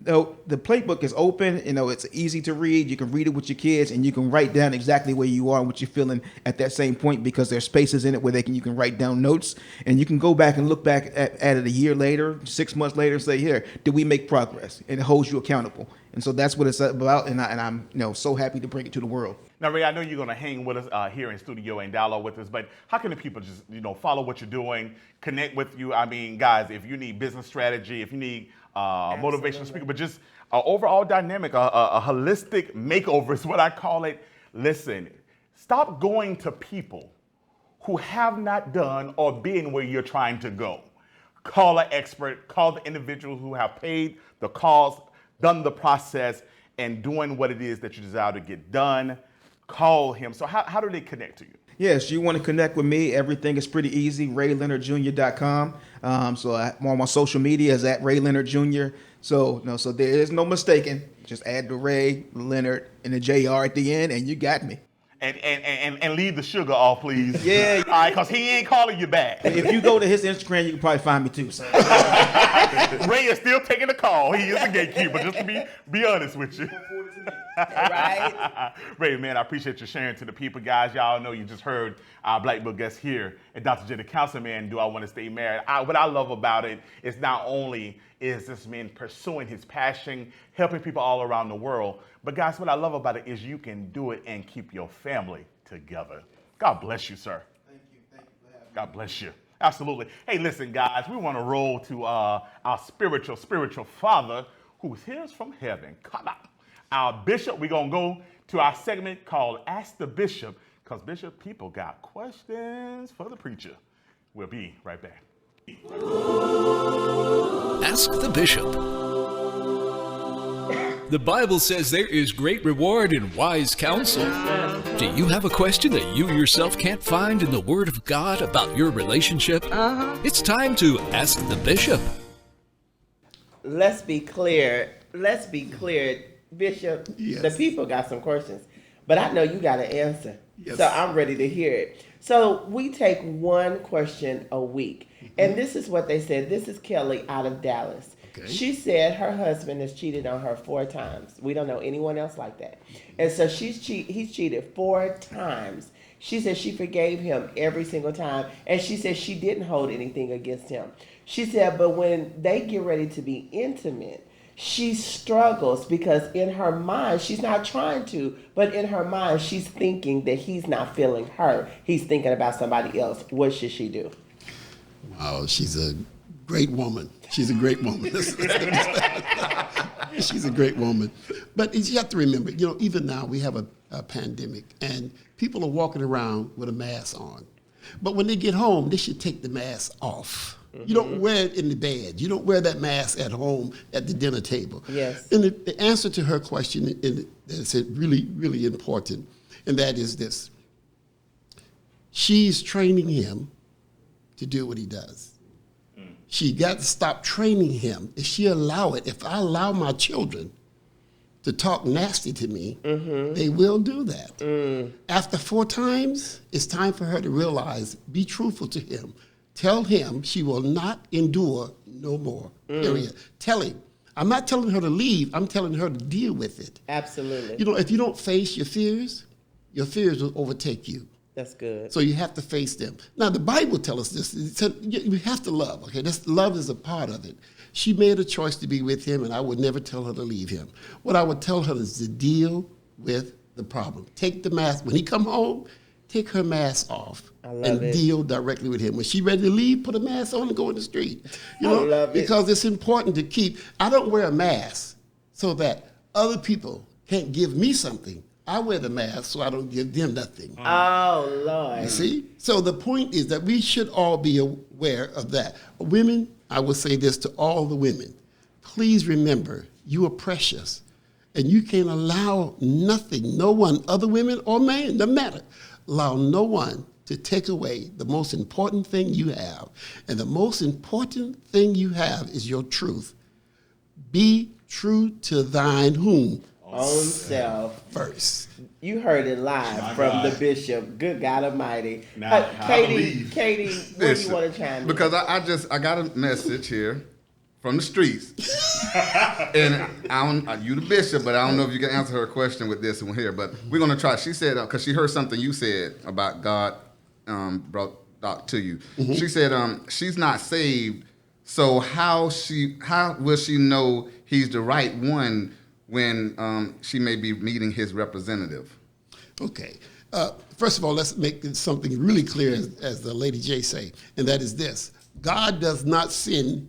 The playbook is open, it's easy to read. You can read it with your kids, and you can write down exactly where you are and what you're feeling at that same point, because there's spaces in it where you can write down notes, and you can go back and look back at it a year later, 6 months later, and say, here, did we make progress? And it holds you accountable. And so that's what it's about, and I'm so happy to bring it to the world. Now, Ray, I know you're going to hang with us here in studio and dialogue with us, but how can the people just follow what you're doing, connect with you? Guys, if you need business strategy, if you need motivational speaker, but just an overall dynamic, a holistic makeover is what I call it. Listen, stop going to people who have not done or been where you're trying to go. Call an expert, call the individual who have paid the cost, done the process, and doing what it is that you desire to get done. Call him. So how do they connect to you? Yes, you want to connect with me. Everything is pretty easy. RayLeonardJr.com. So I'm on my social media is at Ray Leonard Jr. So there is no mistaking. Just add the Ray Leonard and the JR at the end, and you got me. And leave the sugar off, please. Yeah. All right, because he ain't calling you back. If you go to his Instagram, you can probably find me too. So. Ray is still taking the call. He is a gatekeeper, just to be honest with you. Right? Ray, man, I appreciate you sharing to the people. Guys, y'all know you just heard our Black Book guest here at Dr. J, the Councilman, Do I Want to Stay Married? What I love about it is not only is this man pursuing his passion, helping people all around the world, but guys, what I love about it is you can do it and keep your family together. God bless you, sir. Thank you for having me. God bless you. Absolutely. Hey, listen, guys, we want to roll to our spiritual father who hears from heaven. Come on. Our bishop, we're going to go to our segment called Ask the Bishop, because, Bishop, people got questions for the preacher. We'll be right back. Ask the Bishop. The Bible says there is great reward in wise counsel. Do you have a question that you yourself can't find in the Word of God about your relationship? It's time to ask the bishop. Let's be clear. Bishop, Yes. the people got some questions, but I know you got an answer. Yes. So I'm ready to hear it. So we take one question a week. And this is what they said. This is Kelly out of Dallas. Okay. She said her husband has cheated on her 4 times. We don't know anyone else like that. And so he's cheated 4 times. She said she forgave him every single time. And she said she didn't hold anything against him. She said, but when they get ready to be intimate, she struggles because in her mind, she's not trying to, but in her mind, she's thinking that he's not feeling her. He's thinking about somebody else. What should she do? Wow, she's a great woman. She's a great woman. She's a great woman. But you have to remember, even now we have a pandemic and people are walking around with a mask on. But when they get home, they should take the mask off. You don't wear it in the bed. You don't wear that mask at home at the dinner table. Yes. And the answer to her question is really, really important, and that is this. She's training him to do what he does. She got to stop training him. If I allow my children to talk nasty to me, they will do that. After 4 times, it's time for her to realize, be truthful to him. Tell him she will not endure no more, period. Tell him. I'm not telling her to leave. I'm telling her to deal with it. Absolutely. If you don't face your fears will overtake you. That's good. So you have to face them. Now, the Bible tells us this. It said we have to love, okay? Love is a part of it. She made a choice to be with him, and I would never tell her to leave him. What I would tell her is to deal with the problem. Take the mask. When he come home, take her mask off and deal directly with him. When she's ready to leave, put a mask on and go in the street. Because it's important to keep. I don't wear a mask so that other people can't give me something. I wear the mask so I don't give them nothing. Oh, Lord. You see? So the point is that we should all be aware of that. Women, I will say this to all the women. Please remember, you are precious. And you can't allow nothing, no one, other women or men, no matter, allow no one to take away the most important thing you have. And the most important thing you have is your truth. Be true to thine whom? Own self. First. You heard it live from the bishop. Good God Almighty. Now, Katie, where do you want to chime in? Because I got a message here from the streets. And you the bishop, but I don't know if you can answer her question with this one here. But we're going to try. She said, because she heard something you said about God brought that to you. She said she's not saved, so how will she know he's the right one when she may be meeting his representative? Okay. First of all, let's make something really clear, as the Lady J say, and that is this. God does not send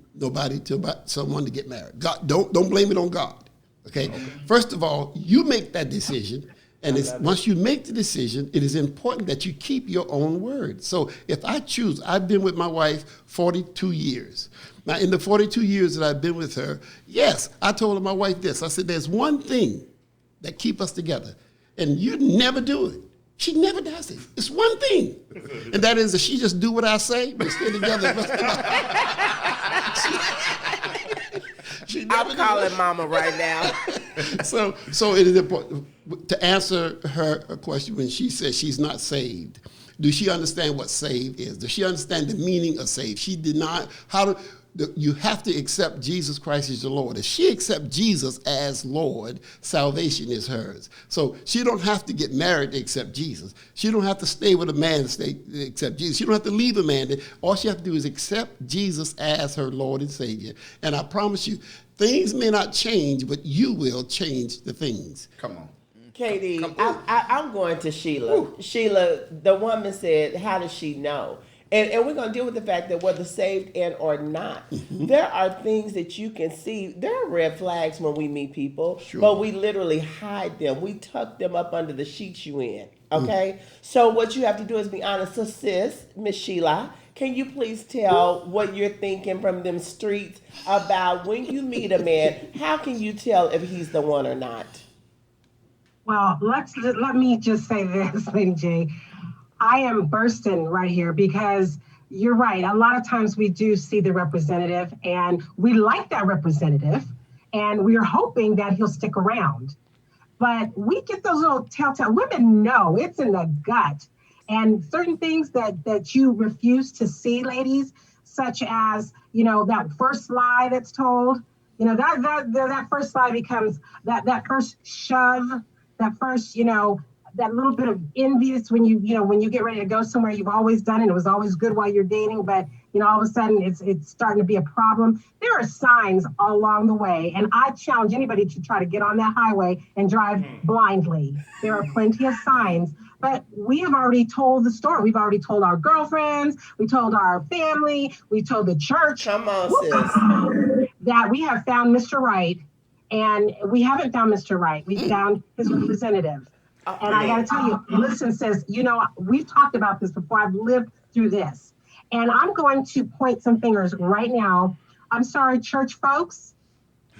someone to get married. God, don't blame it on God. Okay? First of all, you make that decision, and once you make the decision, it is important that you keep your own word. So if I choose, I've been with my wife 42 years. Now, in the 42 years that I've been with her, yes, I told my wife this. I said, there's one thing that keep us together, and you never do it. She never does it. It's one thing. And that is that she just do what I say, but stay together. I'm calling mama right now. So it is important to answer her question when she says she's not saved. Do she understand what saved is? Does she understand the meaning of saved? She did not. You have to accept Jesus Christ as your Lord. If she accepts Jesus as Lord, salvation is hers. So she don't have to get married to accept Jesus. She don't have to stay with a man to accept Jesus. She don't have to leave a man. All she has to do is accept Jesus as her Lord and Savior. And I promise you, things may not change, but you will change the things. Come on. Katie, I'm going to Sheila. Woo. Sheila, the woman said, how does she know? And we're going to deal with the fact that whether saved and or not, there are things that you can see. There are red flags when we meet people, but we literally hide them. We tuck them up under the sheets you in. Okay? So what you have to do is be honest. So sis, Miss Sheila, can you please tell what you're thinking from them streets about when you meet a man, how can you tell if he's the one or not? Well, let me just say this, Lady J. I am bursting right here because you're right. A lot of times we do see the representative and we like that representative and we're hoping that he'll stick around. But we get those little telltale, women know it's in the gut. And certain things that you refuse to see, ladies, such as, that first lie that's told, that first lie becomes that first shove, that first, that little bit of envious when when you get ready to go somewhere you've always done it was always good while you're dating, but all of a sudden it's starting to be a problem. There are signs all along the way, and I challenge anybody to try to get on that highway and drive blindly. There are plenty of signs, but we have already told the story. We've already told our girlfriends, we told our family, we told the church. Come on, sis. That we have found Mr. Right, and we haven't found Mr. Right. We found his representative. And I got to tell you, listen, sis, we've talked about this before. I've lived through this. And I'm going to point some fingers right now. I'm sorry, church folks.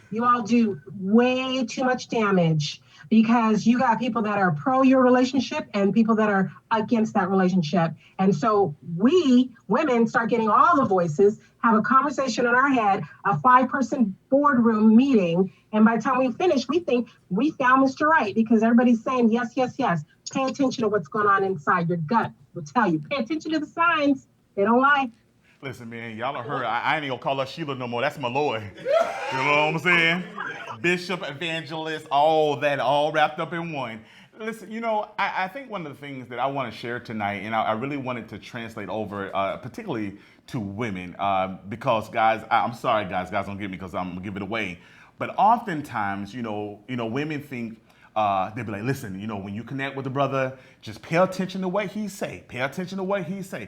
You all do way too much damage because you got people that are pro your relationship and people that are against that relationship. And so we, women, start getting all the voices, have a conversation in our head, a 5-person boardroom meeting. And by the time we finish, we think we found Mr. Right because everybody's saying, yes, yes, yes. Pay attention to what's going on inside. Your gut will tell you. Pay attention to the signs. They don't lie. Listen, man, y'all have heard. I ain't gonna call her Sheila no more. That's my Lord. You know what I'm saying? Bishop, evangelist, all that, all wrapped up in one. Listen, I think one of the things that I want to share tonight, and I really wanted to translate over, particularly to women, because guys, I'm sorry, guys don't get me because I'm gonna give it away. But oftentimes, women think they'll be like, listen, when you connect with a brother, just pay attention to what he say. Pay attention to what he say.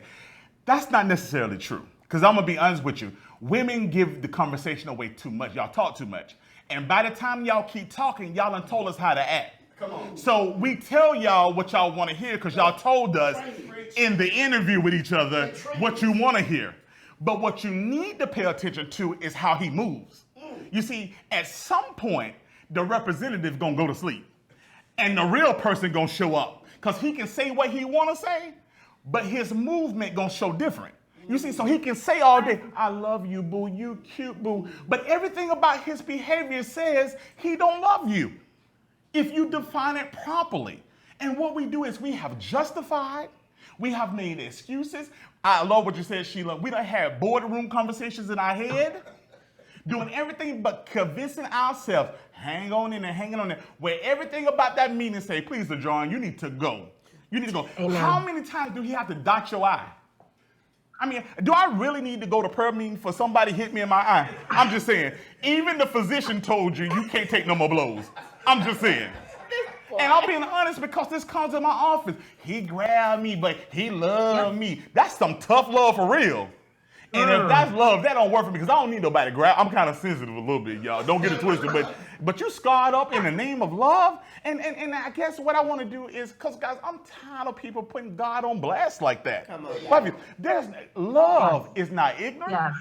That's not necessarily true. Because I'm going to be honest with you. Women give the conversation away too much. Y'all talk too much. And by the time y'all keep talking, y'all done told us how to act. Come on. So we tell y'all what y'all want to hear because y'all told us in the interview with each other what you want to hear. But what you need to pay attention to is how he moves. You see, at some point, the representative going to go to sleep. And the real person going to show up. Because he can say what he want to say, but his movement going to show different. You see, so he can say all day, I love you, boo, you cute, boo. But everything about his behavior says he don't love you if you define it properly. And what we do is we have justified, we have made excuses. I love what you said, Sheila. We done had boardroom conversations in our head, doing everything but convincing ourselves, hang on in there, hanging on there, where everything about that meeting say, please, LeJohn, you need to go. You need to go. Amen. How many times do he have to dot your eye? I mean, do I really need to go to prayer meeting for somebody hit me in my eye? I'm just saying. Even the physician told you can't take no more blows. I'm just saying. And I'm being honest because this comes in my office. He grabbed me, but he loved me. That's some tough love for real. And if that's love, that don't work for me because I don't need nobody to grab. I'm kind of sensitive a little bit, y'all. Don't get it twisted. But you scarred up in the name of love. And I guess what I want to do is, because, guys, I'm tired of people putting God on blast like that. Come on, love is not ignorant. Yeah.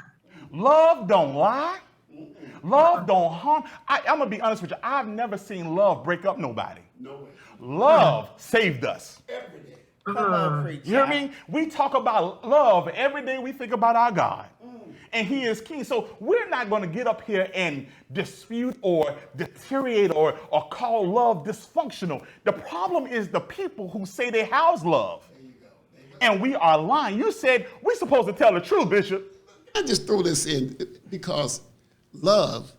Love don't lie. Love don't harm. I'm going to be honest with you. I've never seen love break up nobody. No way. Love saved us. Every day. Come on, preacher. You know what I mean? We talk about love every day. We think about our God. And he is king. So we're not going to get up here and dispute or deteriorate or call love dysfunctional. The problem is the people who say they house love. There you go. And we are lying. You said we're supposed to tell the truth, Bishop. I just throw this in because love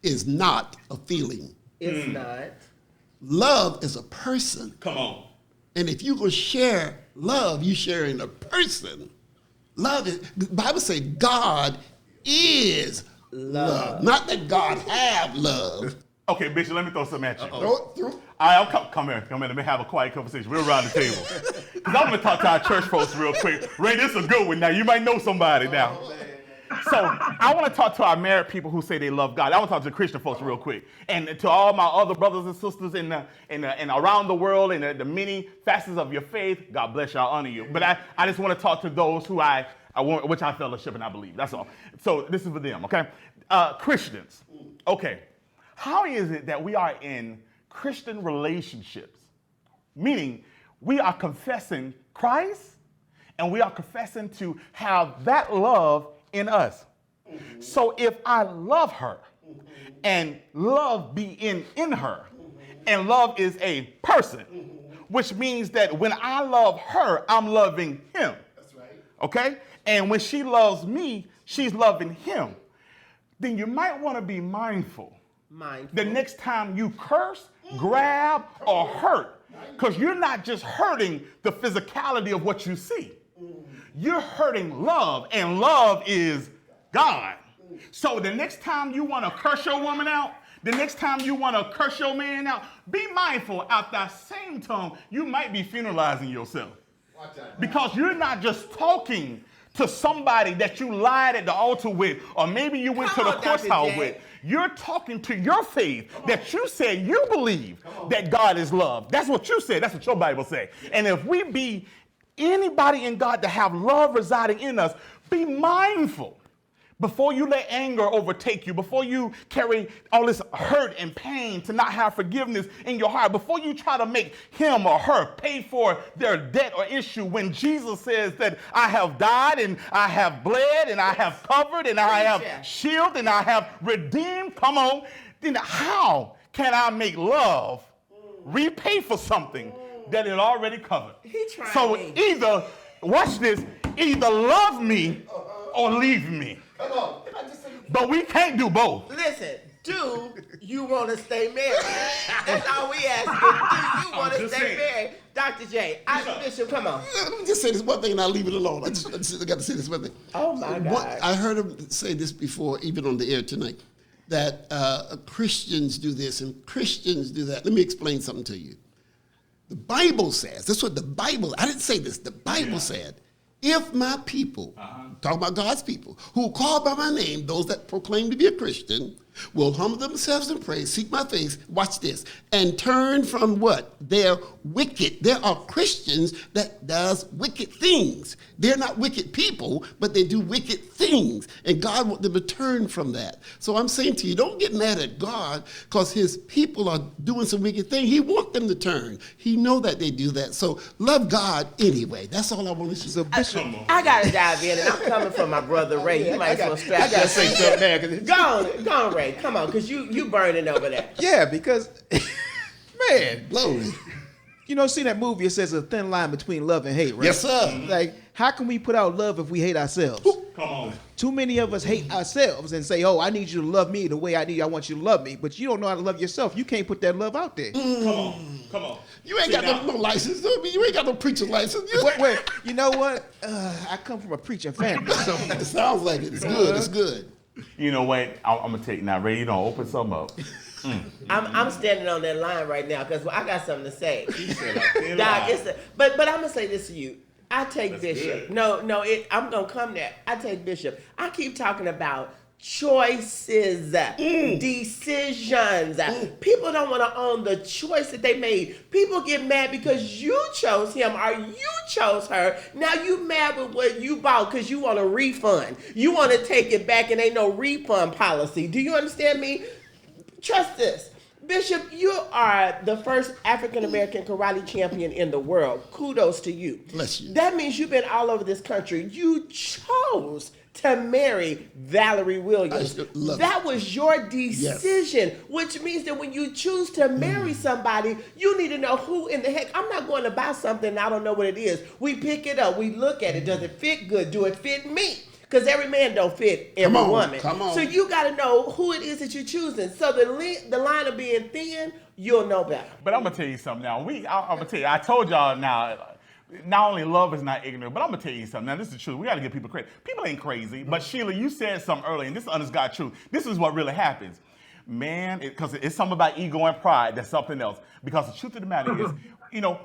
is not a feeling. It's not. Love is a person. Come on. And if you're going to share love, you're sharing a person. Love is, the Bible says God is love. Not that God have love. Okay, Bishop, let me throw something at you. Throw it through. All right, come here. Let me have a quiet conversation. We're around the table. Because I'm going to talk to our church folks real quick. Ray, this is a good one now. You might know somebody now. So I want to talk to our married people who say they love God. I want to talk to the Christian folks real quick, and to all my other brothers and sisters in around the world and the many facets of your faith. God bless you. I honor you. But I just want to talk to those who I want, which I fellowship and I believe. That's all. So this is for them. Okay, Christians. Okay, how is it that we are in Christian relationships, meaning we are confessing Christ and we are confessing to have that love in us? So if I love her and love be in her, and love is a person, which means that when I love her, I'm loving him. That's right. Okay? And when she loves me, she's loving him. Then you might want to be mindful. The next time you curse, grab, or hurt, because you're not just hurting the physicality of what you see. You're hurting love, and love is God. So the next time you want to curse your woman out, the next time you want to curse your man out, be mindful at that same tongue, you might be funeralizing yourself. Because you're not just talking to somebody that you lied at the altar with, or maybe you went to the courthouse with. You're talking to your faith that you said you believe that God is love. That's what you said. That's what your Bible says. And if we be anybody in God to have love residing in us, be mindful before you let anger overtake you, before you carry all this hurt and pain to not have forgiveness in your heart, before you try to make him or her pay for their debt or issue, when Jesus says that I have died and I have bled and I have covered and I have shielded and I have redeemed, come on, then how can I make love repay for something that it already covered? So either, watch this, either love me or leave me. Come on. But we can't do both. Listen, do you want to stay married? That's all we ask. Do you want to stay married? Dr. J, Bishop, come on. Let me just say this one thing and I'll leave it alone. I just got to say this one thing. Oh, my God. I heard him say this before, even on the air tonight, that Christians do this and Christians do that. Let me explain something to you. The Bible says, that's what the Bible, I didn't say this, the Bible said, if my people, talking about God's people, who call by my name, those that proclaim to be a Christian, will humble themselves and pray, seek my face, watch this, and turn from what? They're wicked. There are Christians that does wicked things. They're not wicked people, but they do wicked things. And God wants them to turn from that. So I'm saying to you, don't get mad at God because his people are doing some wicked things. He wants them to turn. He know that they do that. So love God anyway. That's all I want to say. So Bishop, I got to dive in, and I'm coming from my brother Ray. You might as well strap I got to say something now. Go on, Ray. Come on, because you burning over there. Yeah, because, man. Glory. You know, see that movie, it says a thin line between love and hate, right? Yes, sir. Like, how can we put out love if we hate ourselves? Come on. Too many of us hate ourselves and say, oh, I need you to love me the way I want you to love me. But you don't know how to love yourself. You can't put that love out there. Come on. You ain't got no license. You ain't got no preaching license. Wait, you know what? I come from a preaching family. So it sounds like it. It's good. It's good. You know what? I'm going to take now, Ray, you don't open something up. I'm standing on that line right now because I got something to say. Doc, but I'm going to say this to you. I take Bishop. Good. No, I'm going to come there. I take Bishop. I keep talking about choices, decisions. People don't want to own the choice that they made. People get mad because you chose him or you chose her. Now you mad with what you bought because you want a refund. You want to take it back and ain't no refund policy. Do you understand me? Trust this. Bishop, you are the first African-American karate champion in the world. Kudos to you. Bless you. That means you've been all over this country. You chose to marry Valerie Williams. That was your decision, which means that when you choose to marry somebody, you need to know who in the heck. I'm not going to buy something and I don't know what it is. We pick it up. We look at it. Does it fit good? Do it fit me? Because every man don't fit every woman. Come on. So you got to know who it is that you're choosing. So the line of being thin, you'll know better. But I'm going to tell you something now. I'm going to tell you, I told y'all now, not only love is not ignorant, but I'm going to tell you something. Now, this is the truth. We got to give people credit. People ain't crazy. But Sheila, you said something earlier, and this is honest God truth. This is what really happens. Man, because it's something about ego and pride. That's something else. Because the truth of the matter is,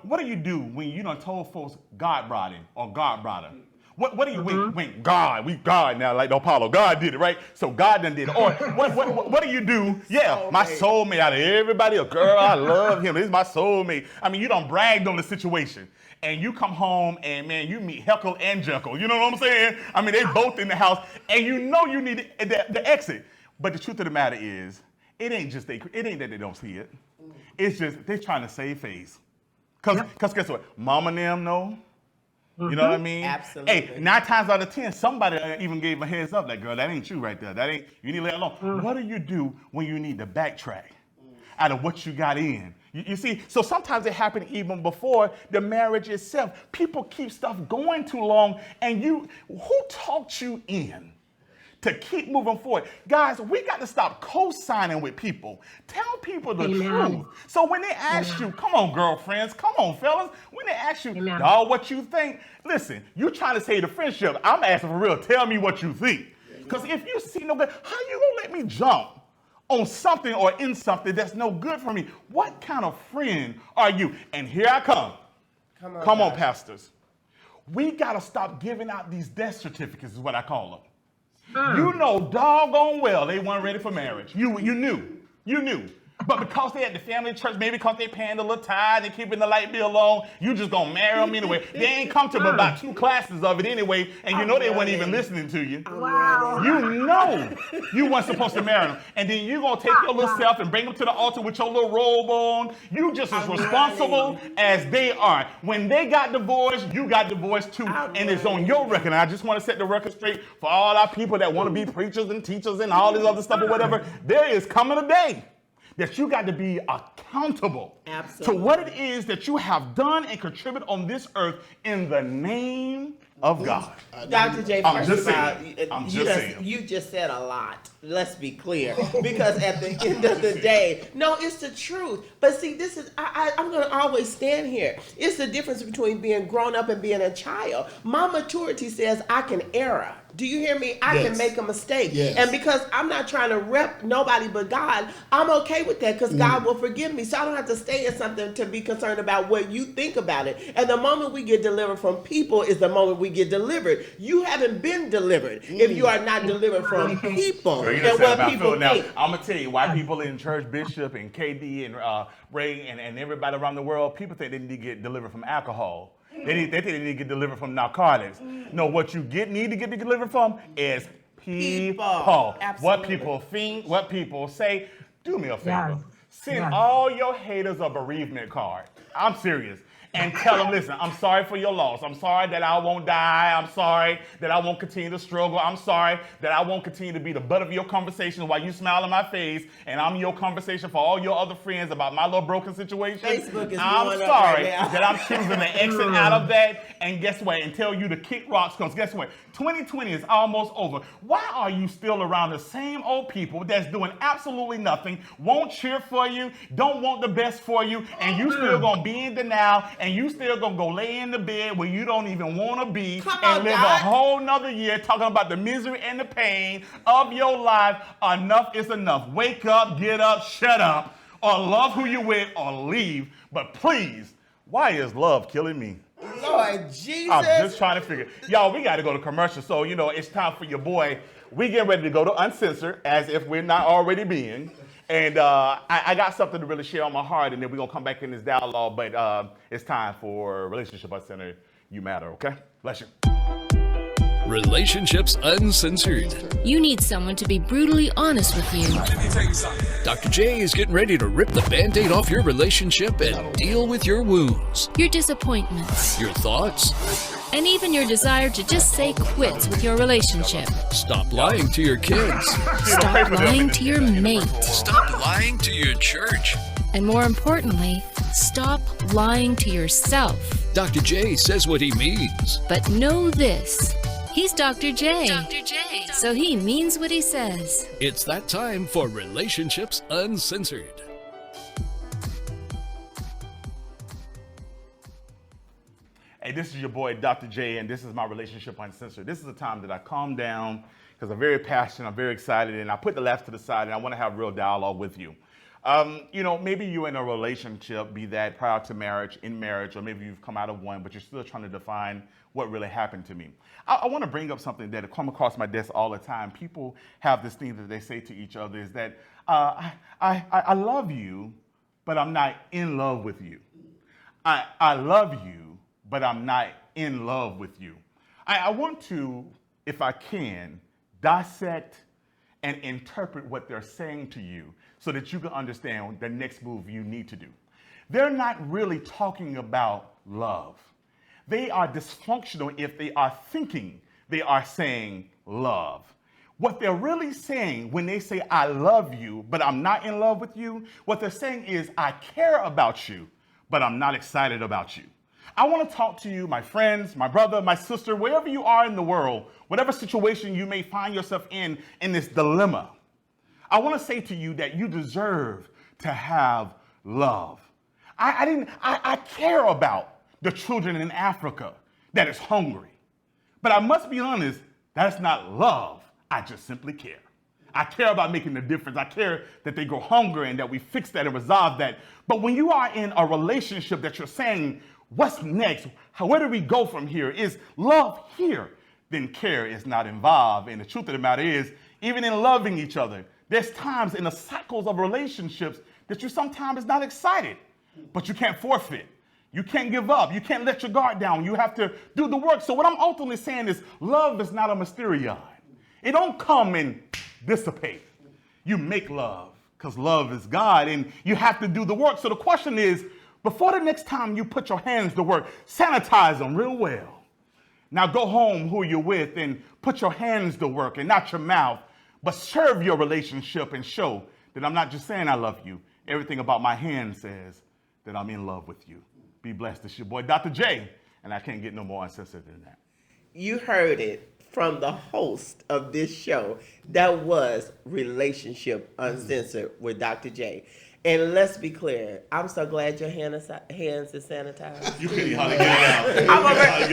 what do you do when you done told folks God brought him or God brought him? What do you wink? God, we God now, like Apollo. God did it, right? So God done did it. Or what do you do? Yeah, my soulmate out of everybody, a girl, I love him. This is my soulmate. I mean, you done bragged on the situation. And you come home and, man, you meet Heckle and Jekyll. You know what I'm saying? I mean, they both in the house. And you know you need the exit. But the truth of the matter is, it ain't that they don't see it. It's just they're trying to save face. Because guess what? Mama and them know. You know what I mean? Absolutely. Hey, 9 times out of 10, somebody even gave a heads up. Like, girl, that ain't you right there. That ain't, you need to let it alone. What do you do when you need to backtrack out of what you got in? You see, so sometimes it happened even before the marriage itself. People keep stuff going too long, and who talked you in to keep moving forward? Guys, we got to stop co-signing with people. Tell people the truth. So when they ask you, come on, girlfriends, come on, fellas, when they ask you, dawg, what you think, listen, you trying to save the friendship. I'm asking for real. Tell me what you think. Because if you see no good, how you going to let me jump on something or in something that's no good for me? What kind of friend are you? And here I come. Come on, pastors. We got to stop giving out these death certificates is what I call them. You know doggone well they weren't ready for marriage. You knew. But because they at the family church, maybe because they paying the little tithe and keeping the light bill on, you just gonna marry them anyway. They ain't come to about 2 classes of it anyway, and you know they weren't even listening to you. Wow. You know you weren't supposed to marry them. And then you gonna take your little self and bring them to the altar with your little robe on. You just as responsible as they are. When they got divorced, you got divorced too, and it's on your record. And I just want to set the record straight for all our people that want to be preachers and teachers and all this other stuff or whatever. There is coming a day that you got to be accountable to what it is that you have done and contributed on this earth in the name of God. Dr. J, I'm first just of all, saying. you just said a lot. Let's be clear. Because at the end of the day, no, it's the truth. But see, this is, I'm going to always stand here. It's the difference between being grown up and being a child. My maturity says I can err. Do you hear me? I can make a mistake. Yes. And because I'm not trying to rep nobody but God, I'm okay with that because God will forgive me. So I don't have to stay in something to be concerned about what you think about it. And the moment we get delivered from people is the moment we get delivered. You haven't been delivered if you are not delivered from people and what people think. I'm going to tell you why people in church, Bishop and KD and Ray and everybody around the world, people think they need to get delivered from alcohol. They think they need to get delivered from narcotics. No, what you need to get delivered from is people. What people think, what people say. Do me a favor. Send all your haters a bereavement card. I'm serious. And tell them, listen, I'm sorry for your loss. I'm sorry that I won't die. I'm sorry that I won't continue to struggle. I'm sorry that I won't continue to be the butt of your conversation while you smile in my face and I'm your conversation for all your other friends about my little broken situation. Facebook is I'm sorry that I'm choosing to exit out of that. And guess what? And tell you to kick rocks because guess what? 2020 is almost over. Why are you still around the same old people that's doing absolutely nothing, won't cheer for you, don't want the best for you, and you still gonna be in denial, and you still gonna go lay in the bed where you don't even want to be and live a whole nother year talking about the misery and the pain of your life? Enough is enough. Wake up, get up, shut up, or love who you with or leave. But please, why is love killing me? Lord Jesus. I'm just trying to figure. Y'all, we got to go to commercial. So, it's time for your boy. We getting ready to go to Uncensored as if we're not already being. And I got something to really share on my heart, and then we're going to come back in this dialogue. But it's time for Relationship Uncensored. You matter, okay? Bless you. Relationships Uncensored. You need someone to be brutally honest with you. Dr. J is getting ready to rip the Band-Aid off your relationship and deal with your wounds, Your disappointments, your thoughts. and even your desire to just say quits with your relationship. Stop lying to your kids. Stop lying to your mate. Stop lying to your church. And more importantly, stop lying to yourself. Dr. J says what he means. But know this. He's Dr. J. So he means what he says. It's that time for Relationships Uncensored. Hey, this is your boy, Dr. J, and this is my Relationship Uncensored. This is a time that I calm down because I'm very passionate, I'm very excited, and I put the laughs to the side, and I want to have real dialogue with you. Maybe you're in a relationship, be that prior to marriage, in marriage, or maybe you've come out of one, but you're still trying to define what really happened to me. I want to bring up something that come across my desk all the time. People have this thing that they say to each other is that I love you, but I'm not in love with you. I love you, but I'm not in love with you. I want to, if I can, dissect and interpret what they're saying to you so that you can understand the next move you need to do. They're not really talking about love. They are dysfunctional if they are thinking they are saying love. What they're really saying when they say, I love you, but I'm not in love with you, what they're saying is, I care about you, but I'm not excited about you. I want to talk to you, my friends, my brother, my sister, wherever you are in the world, whatever situation you may find yourself in this dilemma. I want to say to you that you deserve to have love. I care about the children in Africa that is hungry. But I must be honest, that's not love. I just simply care. I care about making a difference. I care that they go hungry and that we fix that and resolve that. But when you are in a relationship that you're saying, what's next? Where do we go from here? Is love here? Then care is not involved. And the truth of the matter is, even in loving each other, there's times in the cycles of relationships that you sometimes is not excited, but you can't forfeit. You can't give up. You can't let your guard down. You have to do the work. So what I'm ultimately saying is love is not a mysterion. It don't come and dissipate. You make love because love is God and you have to do the work. So the question is, before the next time you put your hands to work, sanitize them real well. Now go home who you're with and put your hands to work and not your mouth, but serve your relationship and show that I'm not just saying I love you. Everything about my hand says that I'm in love with you. Be blessed. It's your boy, Dr. J, and I can't get no more uncensored than that. You heard it from the host of this show. That was Relationship Uncensored with Dr. J. And let's be clear, I'm so glad your hands is sanitized. You couldn't hardly get it out.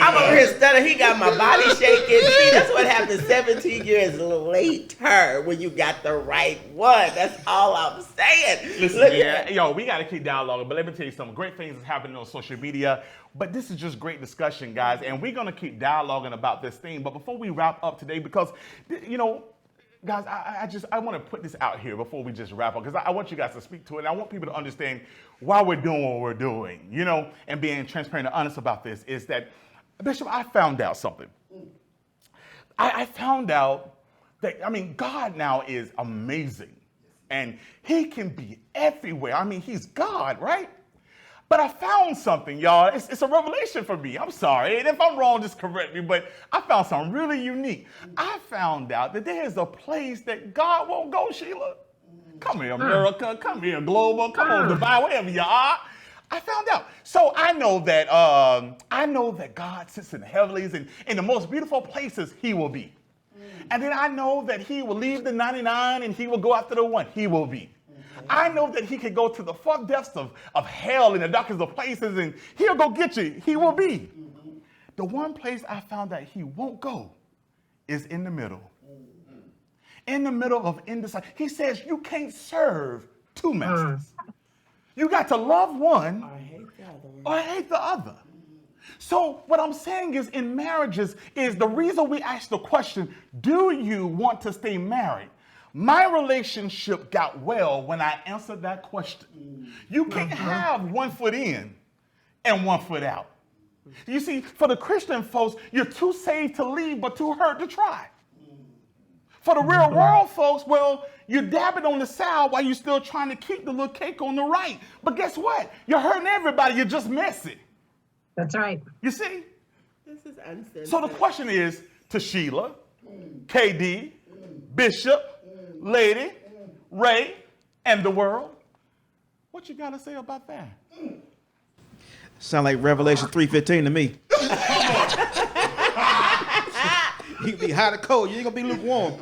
I'm over here stuttering. He got my body shaking. See, that's what happens 17 years later when you got the right one. That's all I'm saying. Listen, we got to keep dialoguing, but let me tell you something. Great things is happening on social media, but this is just great discussion, guys, and we're going to keep dialoguing about this thing. But before we wrap up today, because, guys, I want to put this out here before we just wrap up, because I want you guys to speak to it. And I want people to understand why we're doing what we're doing, and being transparent and honest about this is that, Bishop, I found out something. I found out that, God now is amazing, and he can be everywhere. He's God, right? But I found something, y'all. It's a revelation for me. I'm sorry. And if I'm wrong, just correct me. But I found something really unique. I found out that there is a place that God won't go, Sheila. Come here, America. Come here, Global. Come on, Dubai, wherever you are. I found out. So I know that God sits in the heavens, and in the most beautiful places he will be. And then I know that he will leave the 99 and he will go after the one. He will be. I know that he can go to the far depths of hell and the darkest of places, and he'll go get you. He will be. The one place I found that he won't go is in the middle. In the middle of indecision. He says you can't serve two masters. You got to love one or hate the other. So what I'm saying is, in marriages, is the reason we ask the question, do you want to stay married? My relationship got well when I answered that question. You can't have 1 foot in and 1 foot out. You see, for the Christian folks, you're too saved to leave, but too hurt to try. For the real world folks, well, you're dabbing on the side while you're still trying to keep the little cake on the right. But guess what? You're hurting everybody. You're just messy. That's right. You see? This is uncensored. So the question is to Sheila, KD, Bishop, Lady, Ray, and the world. What you got to say about that? Sound like Revelation 3:15 to me. You can be hot or cold. You ain't gonna be lukewarm.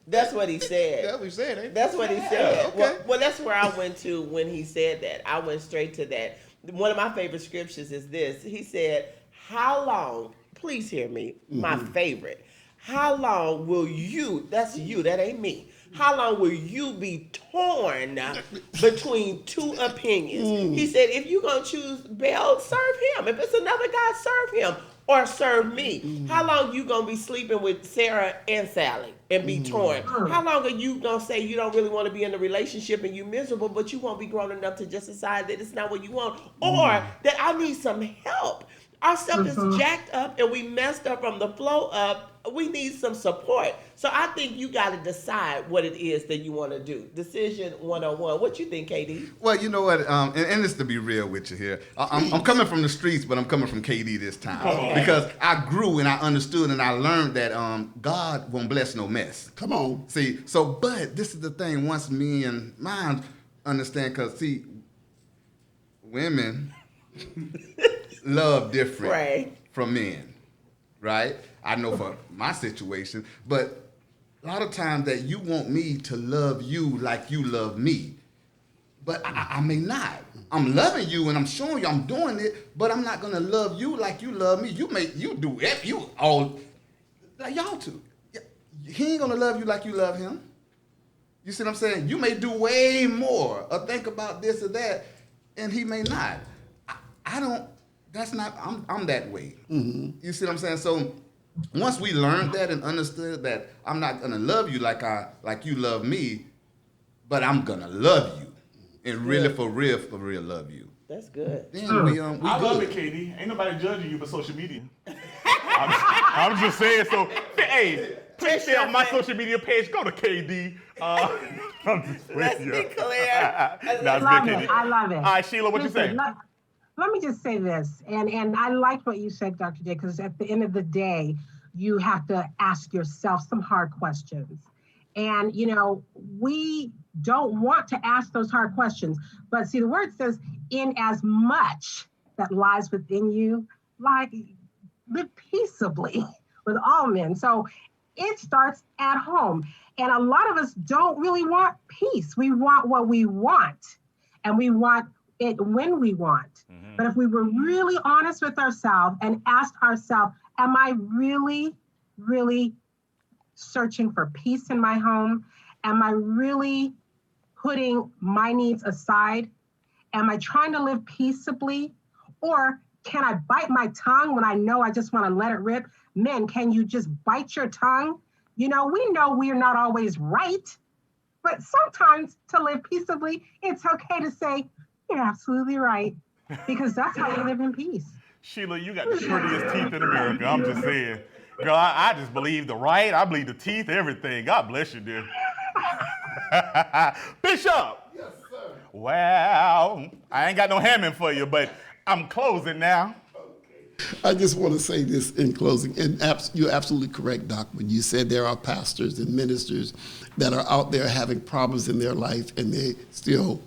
That's what he said. That's what he said, ain't it? That's what he said. Yeah, okay. Well, that's where I went to when he said that. I went straight to that. One of my favorite scriptures is this. He said, how long, please hear me, my favorite, how long will you, that's you, that ain't me, How long will you be torn between two opinions? He said, if you're going to choose Bell, serve him. If it's another guy, serve him or serve me. How long you going to be sleeping with Sarah and Sally and be torn? How long are you going to say you don't really want to be in a relationship and you miserable, but you won't be grown enough to just decide that it's not what you want, or that I need some help? Our stuff is jacked up and we messed up from the flow up. We need some support. So I think you got to decide what it is that you want to do. Decision 101. What you think, KD? Well, you know what, and this to be real with you here, I'm coming from the streets, but I'm coming from KD this time. Because I grew and I understood and I learned that God won't bless no mess. Come on. See, but this is the thing, once me and mine understand, because, see, women love different from men, right? I know for my situation, but a lot of times that you want me to love you like you love me, but I may not. I'm loving you and I'm showing you I'm doing it, but I'm not gonna love you like you love me. You do it, you all like y'all two. He ain't gonna love you like you love him. You see what I'm saying? You may do way more or think about this or that, and he may not. I don't. That's not. I'm that way. You see what I'm saying? So once we learned that and understood that I'm not gonna love you like you love me, but I'm gonna love you and really for real love you. That's good. Then we I love it, KD. Ain't nobody judging you but social media. I'm just saying. So hey, please stay on my social media page. Go to KD. Let's be clear. I love it. All right, Sheila, what you say? Let me just say this, and I liked what you said, Dr. J, because at the end of the day, you have to ask yourself some hard questions. And, we don't want to ask those hard questions. But see, the word says, in as much that lies within you, live peaceably with all men. So it starts at home. And a lot of us don't really want peace. We want what we want, and we want it when we want. But if we were really honest with ourselves and asked ourselves, am I really, really searching for peace in my home? Am I really putting my needs aside? Am I trying to live peaceably? Or can I bite my tongue when I know I just want to let it rip? Men, can you just bite your tongue? We know we're not always right, but sometimes to live peaceably, it's okay to say, you're absolutely right, because that's how you live in peace. Sheila, you got the prettiest teeth in America. I'm just saying. Girl, I just believe the right. I believe the teeth, everything. God bless you, dear. Bishop. Yes, sir. Well, I ain't got no Hammond for you, but I'm closing now. I just want to say this in closing, and you're absolutely correct, Doc, when you said there are pastors and ministers that are out there having problems in their life, and they still,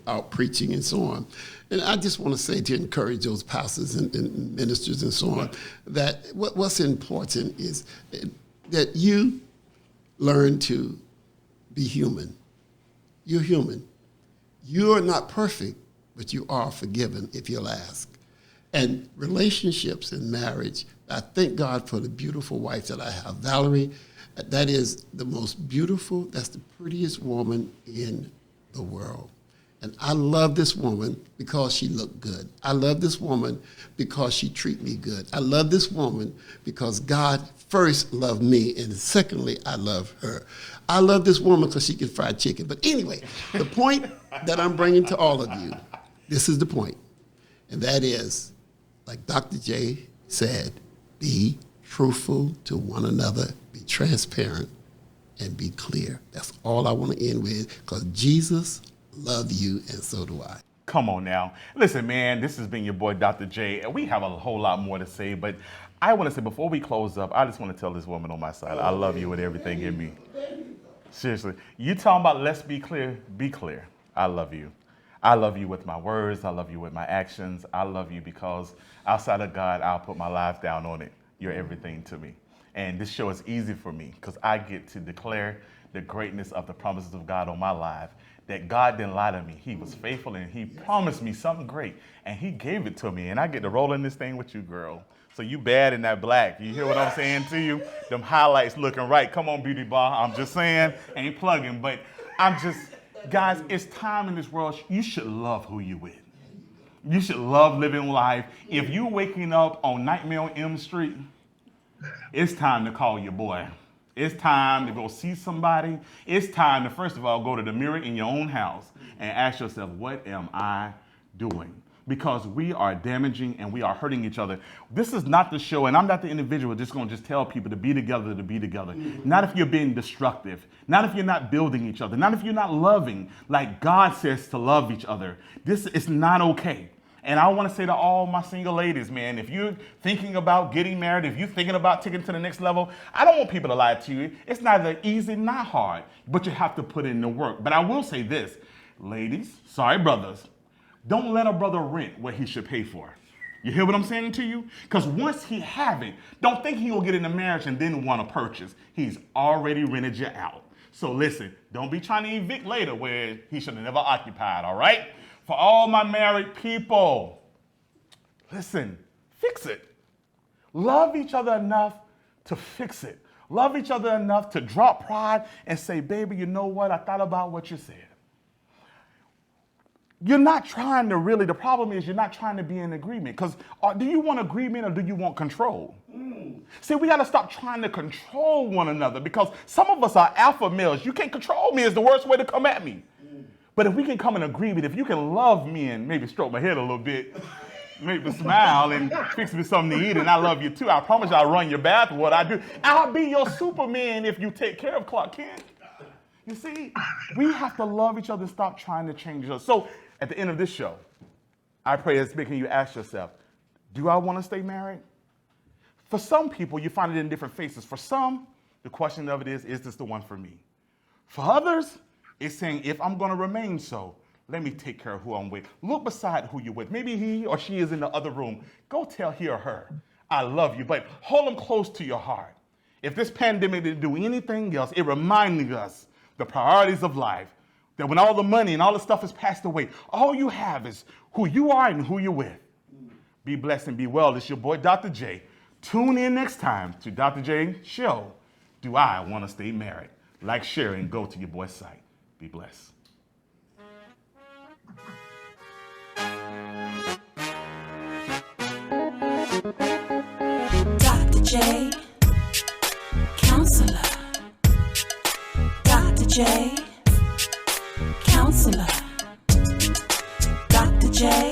out preaching and so on. And I just want to say to encourage those pastors and ministers and so on, that what's important is that you learn to be human. You're human. You are not perfect, but you are forgiven if you'll ask. And relationships and marriage, I thank God for the beautiful wife that I have. Valerie, that is the most beautiful, that's the prettiest woman in the world. And I love this woman because she looked good. I love this woman because she treat me good. I love this woman because God first loved me, and secondly, I love her. I love this woman because she can fry chicken. But anyway, the point that I'm bringing to all of you, this is the point, and that is, like Dr. J said, be truthful to one another, be transparent, and be clear. That's all I want to end with, because Jesus loved you, and so do I. Come on now. Listen, man, this has been your boy, Dr. J, and we have a whole lot more to say, but I want to say, before we close up, I just want to tell this woman on my side, I love you with everything in me. Seriously. You talking about let's be clear, be clear. I love you. I love you with my words. I love you with my actions. I love you because outside of God, I'll put my life down on it. you're everything to me. And this show is easy for me because I get to declare the greatness of the promises of God on my life, that God didn't lie to me. He was faithful and he promised me something great and he gave it to me. And I get to roll in this thing with you, girl. So you bad in that black. You hear what I'm saying to you? Them highlights looking right. Come on, beauty bar. I'm just saying, ain't plugging, but guys, it's time in this world. You should love who you with. You should love living life. If you waking up on Nightmare on Elm Street, it's time to call your boy. It's time to go see somebody. It's time to, first of all, go to the mirror in your own house and ask yourself, what am I doing? Because we are damaging and we are hurting each other. This is not the show, and I'm not the individual just going to just tell people to be together, Not if you're being destructive. Not if you're not building each other. Not if you're not loving like God says to love each other. This is not okay. And I want to say to all my single ladies, man, if you're thinking about getting married, if you're thinking about taking it to the next level, I don't want people to lie to you. It's neither easy nor hard, but you have to put in the work. But I will say this, ladies, sorry, brothers, don't let a brother rent what he should pay for. You hear what I'm saying to you? Because once he have it, don't think he will get into marriage and then want to purchase. He's already rented you out. So listen, don't be trying to evict later where he should have never occupied, all right? For all my married people, listen, fix it. Love each other enough to fix it. Love each other enough to drop pride and say, baby, you know what? I thought about what you said. You're not trying to really, the problem is you're not trying to be in agreement. Because do you want agreement or do you want control? See, we got to stop trying to control one another because some of us are alpha males. You can't control me is the worst way to come at me. But if we can come in agreement, if you can love me and maybe stroke my head a little bit, make me smile and fix me something to eat, and I love you too. I promise you I'll run your bath, what I do. I'll be your Superman if you take care of Clark Kent. You see, we have to love each other and stop trying to change us. So at the end of this show, I pray it's making you ask yourself, do I want to stay married? For some people, you find it in different faces. For some, the question of it is this the one for me? For others, it's saying, if I'm going to remain so, let me take care of who I'm with. Look beside who you're with. Maybe he or she is in the other room. Go tell he or her, I love you, but hold them close to your heart. If this pandemic didn't do anything else, it reminded us the priorities of life, that when all the money and all the stuff has passed away, all you have is who you are and who you're with. Be blessed and be well. It's your boy, Dr. J. Tune in next time to Dr. J Show. Do I want to stay married? Like, share, and go to your boy's site. Be blessed. Dr. J, counselor. Dr. J, counselor. Dr. J.